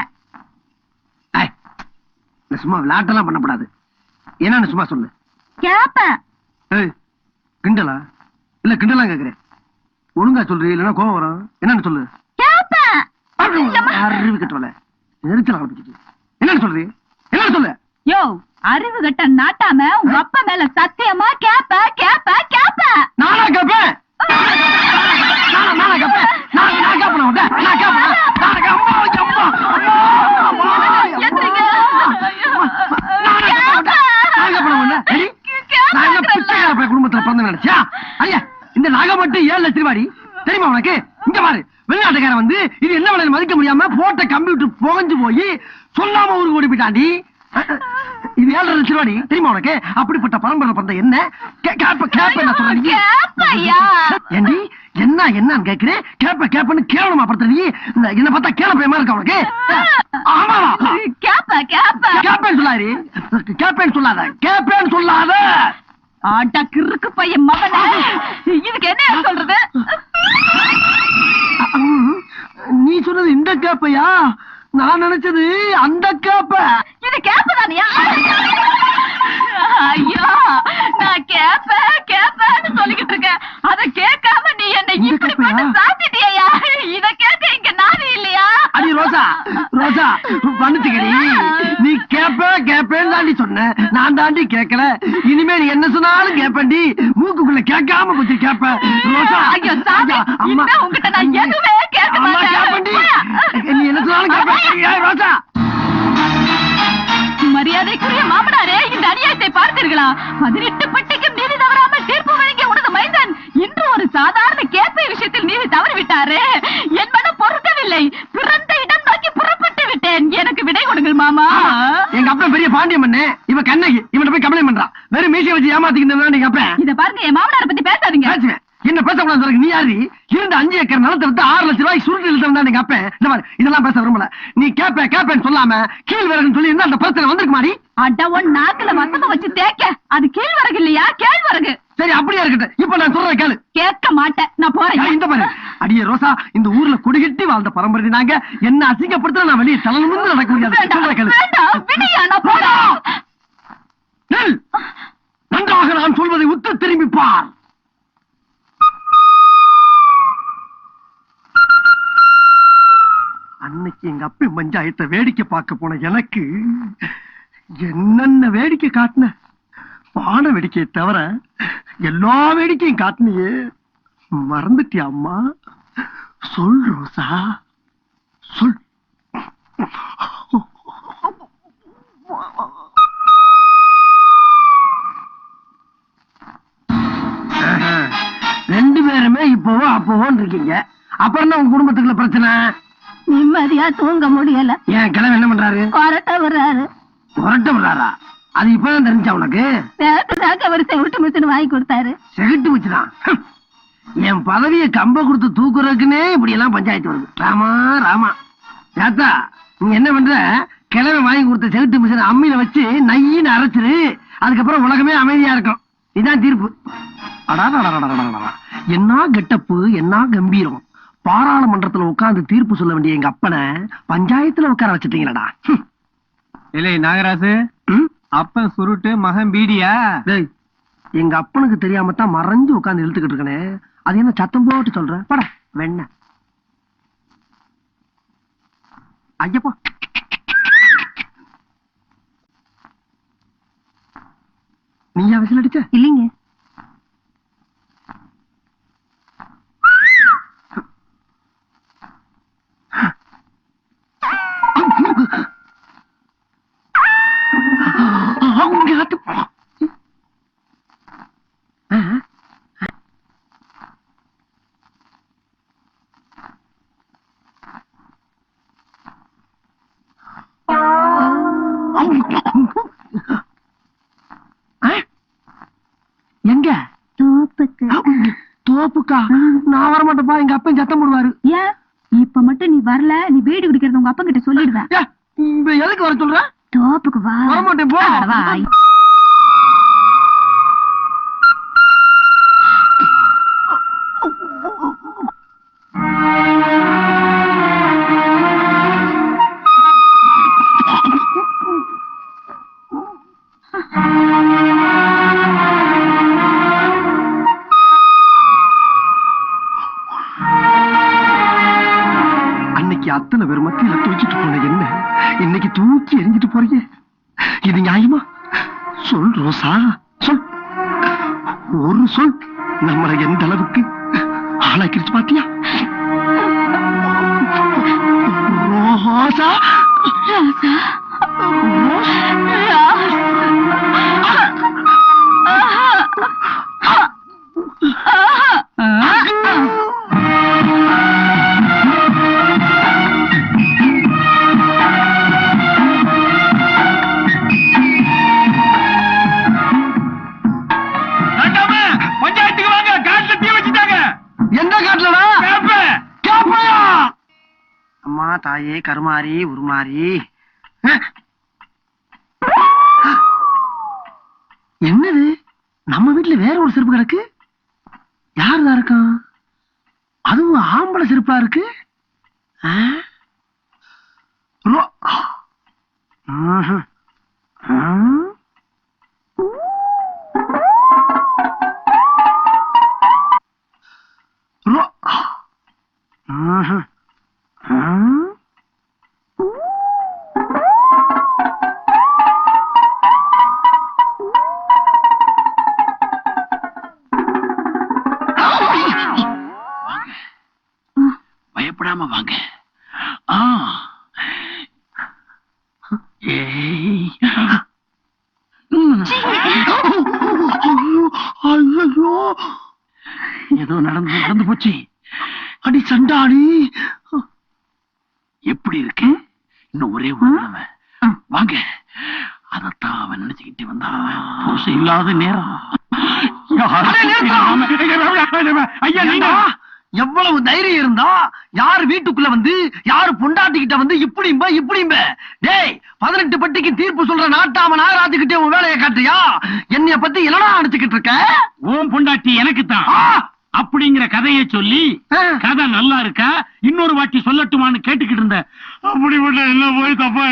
சும்மா விளையாட்டெல்லாம் பண்ணப்படாது. என்னன்னு சும்மா சொல்லு.
கேப்ப.
ஏய் கிண்டலா? இல்ல கிண்டலா கேக்குறேன். ஒழுங்கா சொல்றீ, இல்லன்னா கோவம் வரும். என்னன்னு சொல்லு.
கேப்ப.
அறிவு கட்டவல நெரிச்சல் ஆரம்பிச்சிட்டு. என்னன்னு சொல்றீ? என்னன்னு சொல்லு.
யோ, அறிவு கட்ட நாட்டாம உங்க அப்பா மேல சத்தியமா கேப்ப கேப்ப கேப்ப.
நானா கேப்பேன்? நானா கேப்பேன்? நான் கேப்பேன். நான் கேப்பேன். குடும்பத்துல பிறந்த நினைச்சா ஐயா இந்த நகை மட்டும் 7 லட்சம் ரூபாய் தெரியுமா உனக்கு? இங்க பாரு, வெளிநாட்டுக்காரன் வந்து இது என்ன விலை மதிக்க முடியாம போட்ட கம்ப்யூட்டர் புகஞ்சு போய் சொல்லாம ஊருக்கு ஓடி போயிட்டாண்டி. இது 7 லட்சம் ரூபாய் தெரியுமா உனக்கு? அப்படிப்பட்ட பரம்பரை பண்ற என்ன ஏண்டி என்ன என்னன்னு கேக்குறேன். கேப்பன்னு கேவலமா படுத்த நீ. என்ன பார்த்தா கேளப்பையமா இருக்க உனக்கு? ஆமாவா? கேப்பேன்னு சொல்லாரு. கேப்பேன்னு சொல்லாத. கேப்பேன்னு சொல்லாத.
ஆட்டா கிறுக்கு பையன் மகனே, இதுக்கு என்ன சொல்றது?
நீ சொன்னது இந்த கேப்பையா? நான் நினைச்சது அந்த கேப்ப.
இது கேப்ப தானியா? ஐயோ, நான் கேப்பேன்னு சொல்லிக்கிட்டு இருக்கேன். அத கேட்காம நீ என்ன இப்படி போட்டு சாத்திட்டியா? இத கேட்க இங்க நாதி இல்லையா?
அடி ரோசா ரோசா பண்ணுச்சுக்கடி. நீ கேப்பேன்னு தாண்டி சொன்ன. நான் தாண்டி கேட்கல. இனிமே நீ என்ன சொன்னாலும் கேப்பண்டி. மூக்குக்குள்ள கேட்காம போச்சு கேப்ப. ரோசா
ஐயோ சாமி, இனிமே உங்ககிட்ட நான் எதுவுமே கேட்க மாட்டேன்.
நீ என்ன சொன்னாலும் கேப்ப. ரோசா,
மரியாதைக்குரிய மாமனாரே, இந்த அநியாயத்தை பார்த்தீர்களா? 18 பட்டிக்கும் நீதி தவறாமல் தீர்ப்பு வழங்கிய உனது மைந்தன் இன்று ஒரு சாதாரண கேப்பை விஷயத்தில் நீதி தவறிவிட்டாரே. என் மனம் பொறுக்கவில்லை. பிறந்த இடம் நோக்கி புறப்பட்டு விட்டேன். எனக்கு விடை கொடு. பாருங்கள் மாமா.
எங்க அப்பா பெரிய பாண்டியம் பண்ணு, இவ கண்ணகி, இவன் போய் கம்ப்ளைண்ட் பண்றான். வெறும் மீசையை வச்சு ஏமாத்திக்கிட்டு எங்க அப்பா.
இத பாருங்க, என் மாமனாரை பத்தி பேசாதீங்க.
பேசுவேன். என்ன பேசக்கூடாது சொல்லுங்க. நீ யாரு? இருந்த 5 ஏக்கர் நிலத்தை விட்டு 6 லட்சம் ரூபாய் சுருட்டு இழுத்தா எங்க அப்பா. இந்த மாதிரி இதெல்லாம் பேச விரும்பல. நீ கேப்பேன்னு சொல்லாம கீழ் விறகுன்னு சொல்லி இருந்தா அந்த பிரச்சனை வந்திருக்கு மாதிரி.
அட உன் நாக்குல வசம்ப வச்சு தேக்க. அது கேழ்வரகு இல்லையா? கேழ்வரகு.
சரி அப்படியே இருக்கட்டும். இப்ப நான் சொல்றேன் கேளு.
கேட்க மாட்டேன், நான் போறேன்.
இந்த பாரு அடியே ரோசா, இந்த ஊர்ல குடிகட்டி வாழ்ந்த பரம்பரை நாங்க. என்ன அசிங்கப்படுத்த நான் வெளியே தலை நிமிர்ந்து நடக்க முடியாது. சொல்றேன் கேளு.
வேண்டாம், விடுயா, நான் போறேன்.
நெல். நன்றாக நான் சொல்வதை உத்து திரும்பி பார். அன்னைக்கு எங்க அப்பா பஞ்சாயத்தை வேடிக்கை பார்க்க போன எனக்கு என்னென்ன வேடிக்கை காட்டின. பான வேடிக்கையை தவிர எல்லா வேடிக்கையும் காட்டினியே. மறந்துட்டியா அம்மா? சொல் ரோசா, சொல். ரெண்டு பேருமே இப்போவோ அப்போவோன்னு இருக்கீங்க. அப்புறம் என்ன உங்க குடும்பத்துக்குள்ள பிரச்சனை?
நிம்மதியா தூங்க முடியல.
ஏன் கிழமை என்ன பண்றாரு?
கொரட்ட வர்றாரு.
கொரட்ட வர்றாரா? அது இப்பதான் தெரிஞ்சா உனக்கு?
நேரத்துக்காக ஒரு செவிட்டு மிஷின் வாங்கி கொடுத்தாரு.
செகிட்டு வச்சுதான். என் பதவியை கம்ப கொடுத்து தூக்குறதுக்குன்னே இப்படி எல்லாம் பஞ்சாயத்து வருது. ராமா ராமா. சேத்தா, நீ என்ன பண்ற? கிழமை வாங்கி கொடுத்த செகிட்டு மிஷின் அம்மியில வச்சு நையின்னு அரைச்சிரு. அதுக்கப்புறம் உலகமே அமைதியா இருக்கும். இதுதான் தீர்ப்பு. அடாடா, என்ன கெட்டப்பு, என்ன கம்பீரம். பாராளுமன்றத்துல உட்கார்ந்து தீர்ப்பு சொல்ல வேண்டிய எங்க அப்பனை பஞ்சாயத்துல உட்கார வச்சுட்டீங்களடா.
இல்லை நாகராசு, அப்பன் சுருட்டு மகன் பீடியா?
எங்க அப்பனுக்கு தெரியாம தான் மறைஞ்சு உட்கார்ந்து இழுத்துக்கிட்டு இருக்கனே. அது என்ன சத்தம் போட்டு சொல்ற? பட வெண்ண ஐயப்பா. நீயா விசில் அடிச்ச?
இல்லைங்க.
எங்க?
தோப்புக்கு.
தோப்புக்கா? நான் வரமாட்டேப்பா. எங்க அப்பன் சத்தம் போடுவாரு.
ஏன் இப்ப மட்டும் நீ வரல? நீ வீடு குடிக்கிறது உங்க அப்பா கிட்ட சொல்லிடுவேன்.
எதுக்கு வர சொல்ற?
தோப்புக்கு வா.
வரமாட்டேன் போ.
வா.
அத்தனை பேர் மத்தியில தூக்கிட்டு போன என்ன இன்னைக்கு தூக்கி எரிஞ்சிட்டு போறீங்க? இது நியாயமா? சொல் ரோசா, சொல். ஒரு சொல் நம்மளை எந்த அளவுக்கு ஆளாக்கிருச்சு பாத்தியா? ரோசா, தாயே கருமாரி உருமாரி. என்னது? நம்ம வீட்டுல வேற ஒரு செருப்பு கிடக்கு. யாருதான் இருக்கான்? அதுவும் ஆம்பளை செருப்பா இருக்கு. பயப்படாம வாங்க. ஏதோ நடந்து போச்சு. அடி சண்டாளி, எப்படி இருக்கு? இன்னும் ஒரே ஒரு
வாங்க. அதத்தான் அவன் நினைச்சுக்கிட்டு வந்தான். புருஷன் இல்லாத நேரம். ஐயா நீங்க
எவ்வளவு தைரியம் இருந்தா யாரு வீட்டுக்குள்ள வந்து யாரு பொண்டாட்டிக்கிட்ட வந்து இப்படிம்ப டேய் 18 பட்டிக்கு தீர்ப்பு சொல்ற நாட்டாம நாகராஜுக்கிட்டே உன் வேலையை காட்டுறியா? என்னைய பத்தி என்னடா நினைச்சுக்கிட்டு இருக்க?
ஓம் பொண்டாட்டி எனக்கு தான் அப்படிங்கிற கதையை சொல்லி கதை நல்லா இருக்கா இன்னொரு வாட்டி சொல்லட்டுமான்னு கேட்டுக்கிட்டு இருந்த. அப்படிப்பட்ட என்ன போய் தப்பா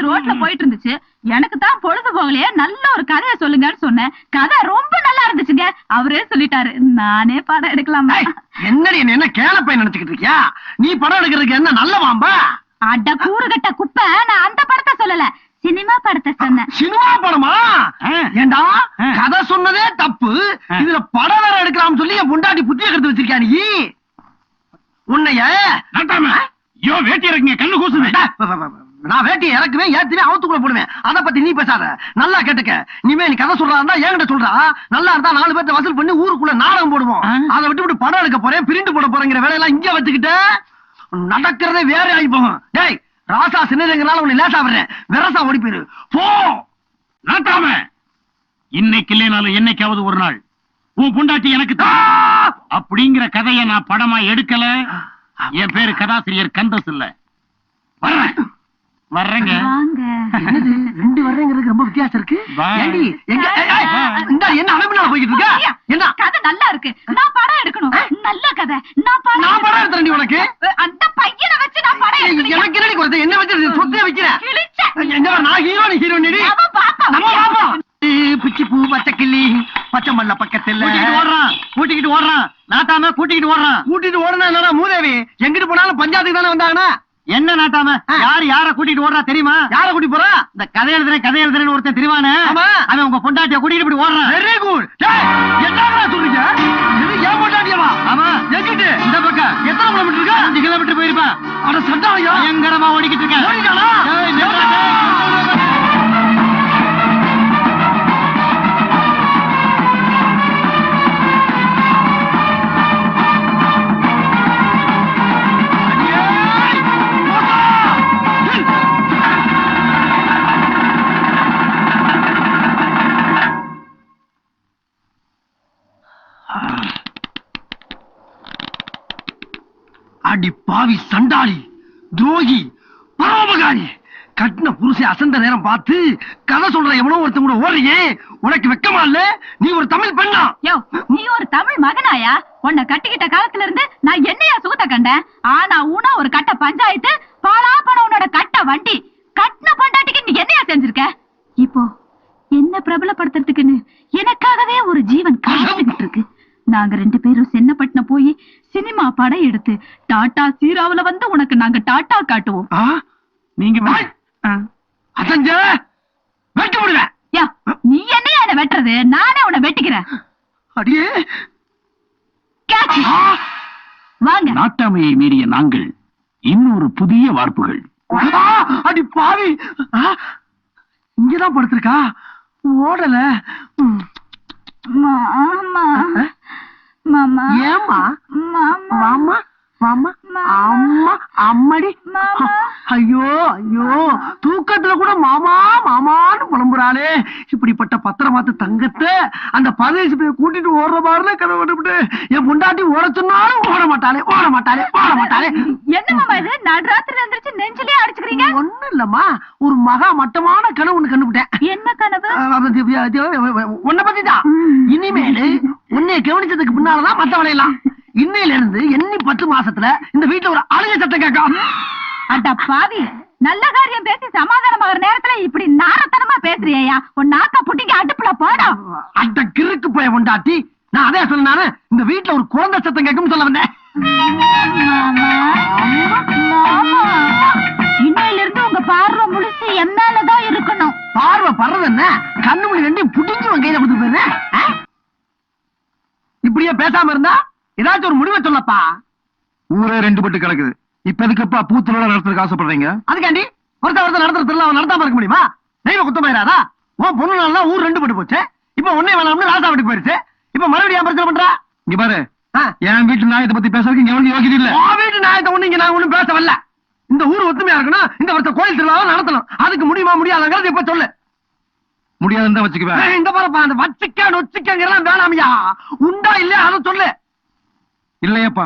ரோட்ல போயிட்டு இருந்துச்சு. எனக்கு தான் பொழுது போகலையே, நல்ல ஒரு கதையை சொல்லுங்கன்னு சொன்னேன். கதை ரொம்ப நல்லா இருந்துச்சுங்க. அவரே சொல்லிட்டாரு, நானே படம் எடுக்கலாமா?
என்னடி என்ன கேளப்பை நினைச்சுக்கிட்டு இருக்கியா? நீ படம் எடுக்கிறதுக்கு என்ன நல்ல வாம்பா?
அட கூறுகட்ட குப்பை, நான் அந்த படத்தை சொல்லல, சினிமா படத்தை சொன்னேன்.
சினிமா படமா? ஏண்டா கதை சொன்னதே தப்பு, இதுல படம் வேற எடுக்கலாம் சொல்லி என் பொண்டாட்டி புத்திய கருத்து வச்சிருக்கியா நீ? உன்னைய
வேட்டி இறக்குங்க, கண்ணு கூசுது.
நான் வேட்டி இறக்குவேன், ஏத்துவேன், அவுத்துக்குள்ள போடுவேன். அத பத்தி நீ பேசாத. நல்லா கேட்டுக்க. நீ கதை சொல்றா இருந்தா என்கிட்ட சொல்றா. நல்லா இருந்தா 4 பேர்த்த வசூல் பண்ணி ஊருக்குள்ள நாடகம் போடுவோம். அதை விட்டு படம் எடுக்க போறேன், பிரிண்ட் போட போறேங்கிற வேலையெல்லாம் இங்க வச்சுக்கிட்டு நடக்கிறதே வேற ஆகி போகும். டேய் ராசா சின்னதுங்கனால உன்னை லேசா வர்றேன், வெரசா ஓடி போயிரு போ.
நாட்டாம இன்னைக்கு இல்லைனாலும் என்னைக்காவது ஒரு நாள் உன் பொண்டாட்டி எனக்கு அப்படிங்கிற கதையை நான் படமா எடுக்கல. என் பேரு கதாசிரியர் கந்தஸ் இல்ல. வர்றேங்க.
என்னது 2 வர்றேங்கிறதுக்கு ரொம்ப வித்தியாசம் இருக்கு. என்ன அளவுனால போய்கிட்டு இருக்க? என்ன
கதை நல்லா இருக்கு, நான் படம் எடுக்கணும். நல்ல கதை, நான்
படம் எடுத்துறேன். உனக்கு
அந்த பையனை வச்சு நான் படம் எடுக்கணும்.
எனக்கு என்னடி குறைச்ச? என்ன வச்சு சொத்தே வைக்கிறேன்? நான் ஹீரோ, நீ ஹீரோ நீ. நம்ம பாப்பா பிச்சி பூ பச்சை கிள்ளி பச்சை மல்ல பக்கத்துல
கூட்டிக்கிட்டு ஓடுறான். நாட்டாம கூட்டிக்கிட்டு
ஓடுனா என்னடா மூதேவி? எங்கிட்டு போனாலும் பஞ்சாயத்துக்கு தானே வந்தாங்கன்னா
என்ன நாட்டாம? யார கூட்டிட்டு ஓடுறா தெரியுமா?
யார கூட்டி போறா?
இந்த கதை எழுதுறேன்னு ஒருத்தன் தெரியுமானே, அவன் உங்க பொண்டாட்டிய கூட்டிட்டு இப்படி ஓடுறான்.
Very good. என்ன சொல்றீங்க? இது ஏன் பொண்டாட்டியவா?
ஆமா.
எங்கிட்டு?
இந்த பக்கம்.
எத்தனை கிலோமீட்டர் இருக்கு?
5 கிலோமீட்டர் போயிருப்பான்.
அட சண்டாயா,
பயங்கரமா ஓடிக்கிட்டு இருக்கேன்.
ஓடிட்டானா? அடி பாவி சண்டாளி, துரோகி, பரோபகாரி, கட்டின புருஷ அசந்த நேரம் பார்த்து கதை சொல்ற எவனோ ஒருத்தன் கூட ஓடுறியே, உனக்கு வெக்கமா இல்ல? நீ ஒரு தமிழ் பெண்ணா?
நீ ஒரு தமிழ் மகனாயா? உன்னை கட்டிக்கிட்ட காலத்துல இருந்து நான் என்னையா சுகத்தை கண்டேன்? ஆனா ஊனா ஒரு கட்ட பஞ்சாயத்து, பாலா பணம் உன்னோட கட்ட வண்டி, கட்டின பொண்டாட்டிக்கு நீ என்னையா செஞ்சிருக்க? இப்போ என்ன பிரபலப்படுத்துறதுக்குன்னு எனக்காகவே ஒரு ஜீவன் காத்துக்கிட்டு இருக்கு. நாங்க 2 பேரும் சென்னப்பட்டினம் போய் சினிமா படம் எடுத்து டாடா சீராவுல வந்து உனக்கு நாங்க டாடா காட்டுவோம்.
நீங்க
அசஞ்ச வெட்டி விடுவேன்.
நீ என்னையா என்ன வெட்டுறது? நானே உன்னை வெட்டிக்கிறேன்.
அடியே
வாங்க.
நாட்டாமையை மீறிய நாங்கள் இன்னொரு புதிய வார்ப்புகள்.
அடி பாவி, இங்கதான் படுத்திருக்கா, ஓடல.
மாமா மாமா
ஏமா
மாமா
மாமா மாமா அம்மா அம்மாடி. ஐயோ ஐயோ, தூக்கத்துல கூட மாமா மாமான்னு புலம்புறாளே. இப்படிப்பட்ட பத்திரமாத்து தங்கத்தை அந்த பரதேசி போய் கூட்டிட்டு ஓடுற மாதிரி கதை விட்டு என் பொண்டாட்டி ஓட சொன்னாலும் ஓட மாட்டாளே.
என்ன மாமா இது? நடுராத்திரி எந்திரிச்சு நெஞ்சிலே அடிச்சுக்கிறீங்க?
ஒண்ணும் இல்லம்மா, ஒரு மகா மட்டமான கனவு ஒண்ணு கண்டுபிட்டேன்.
என்ன கனவு?
உன்னை பத்திதான். இனிமேலு உன்னைய கவனிச்சதுக்கு பின்னாலதான் மத்த வளையலாம். இன்னையில இருந்து எண்ணி 10 மாசத்துல இந்த வீட்டுல ஒரு அழுகை சத்தம் கேட்கும்.
அட பாவி, நல்ல காரியம் பேசி சமாதானமாகற நேரத்துல இப்படி நாரத்தனமா பேசுறியா? உன் நாக்க புட்டிங்க அடுப்புல போடும்.
அட கிறுக்கு போய் பொண்டாட்டி, நான் அதே சொன்னானே, இந்த வீட்டுல ஒரு குழந்தை சத்தம் கேட்கும் சொல்ல வந்தேன்.
இன்னையில இருந்து உங்க பார்வை முழுசு என் மேலதான் இருக்கணும்.
பார்வை படுறது என்ன? கண்ணு மணி 2 புடிஞ்சு உன் கையில கொடுத்து போயிருந்தேன். இப்படியே பேசாம இருந்தா ஏதாச்சும் ஒரு முடிவை சொல்லப்பா.
ஊரே 2 பட்டு கிடக்குது. இப்ப எதுக்குப்பா பூத்துல நடத்துறதுக்கு ஆசைப்படுறீங்க?
அதுக்காண்டி ஒருத்த நடத்துறதுல அவன் நடத்தாம இருக்க முடியுமா? தெய்வ குத்தம் போயிடாதா? உன் பொண்ணு ஊர் 2 பட்டு போச்சு. இப்ப ஒன்னே வேணாம்னு ராசா வீட்டுக்கு போயிருச்சு. இப்ப மறுபடியும் பிரச்சனை பண்றா.
இங்க பாரு, என் வீட்டு நியாயத்தை பத்தி பேசுறதுக்கு இங்க எவனுக்கு யோகியது இல்ல.
உன் வீட்டு நியாயத்தை ஒண்ணு இங்க நான் ஒண்ணும் பேச வரல. இந்த ஊர் ஒத்துமையா இருக்கணும், இந்த வருஷம் கோயில் திருவிழாவை நடத்தணும். அதுக்கு முடியுமா முடியாதுங்கிறது இப்ப சொல்லு.
முடியாதுன்னு தான் வச்சுக்குவேன்.
இந்த பாருப்பா, அந்த வச்சுக்க நொச்சுக்கங்கிறலாம் வேணாமியா. உண்டா இல்லையா அதை சொல்லு.
இல்லையப்பா.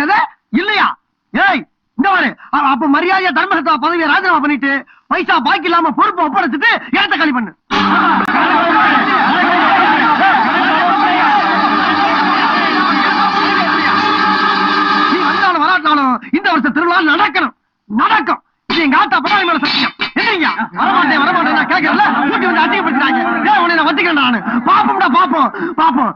எது? இல்லையா? ஏய் இந்த பாரு, அப்ப மரியாதையா தர்மசத்தா பதவியை ராஜினாமா பண்ணிட்டு பைசா பாக்கி இல்லாம பொறுப்பை ஒப்படைச்சிட்டு இடத்த காலி பண்ணு. நீ வந்தாலும் வராட்டாலும் இந்த வருஷம் திருவிழா நடக்கணும். நடக்கும். இது எங்க ஆத்தா படாத மேல சத்தியம். என்னங்க வரமாட்டேன் நான் கேட்கறல. கூட்டி வந்து அதிகப்படுத்தினாங்க. உன்னை நான் வச்சுக்கிறேன் நானு. பாப்போம்டா பாப்போம்.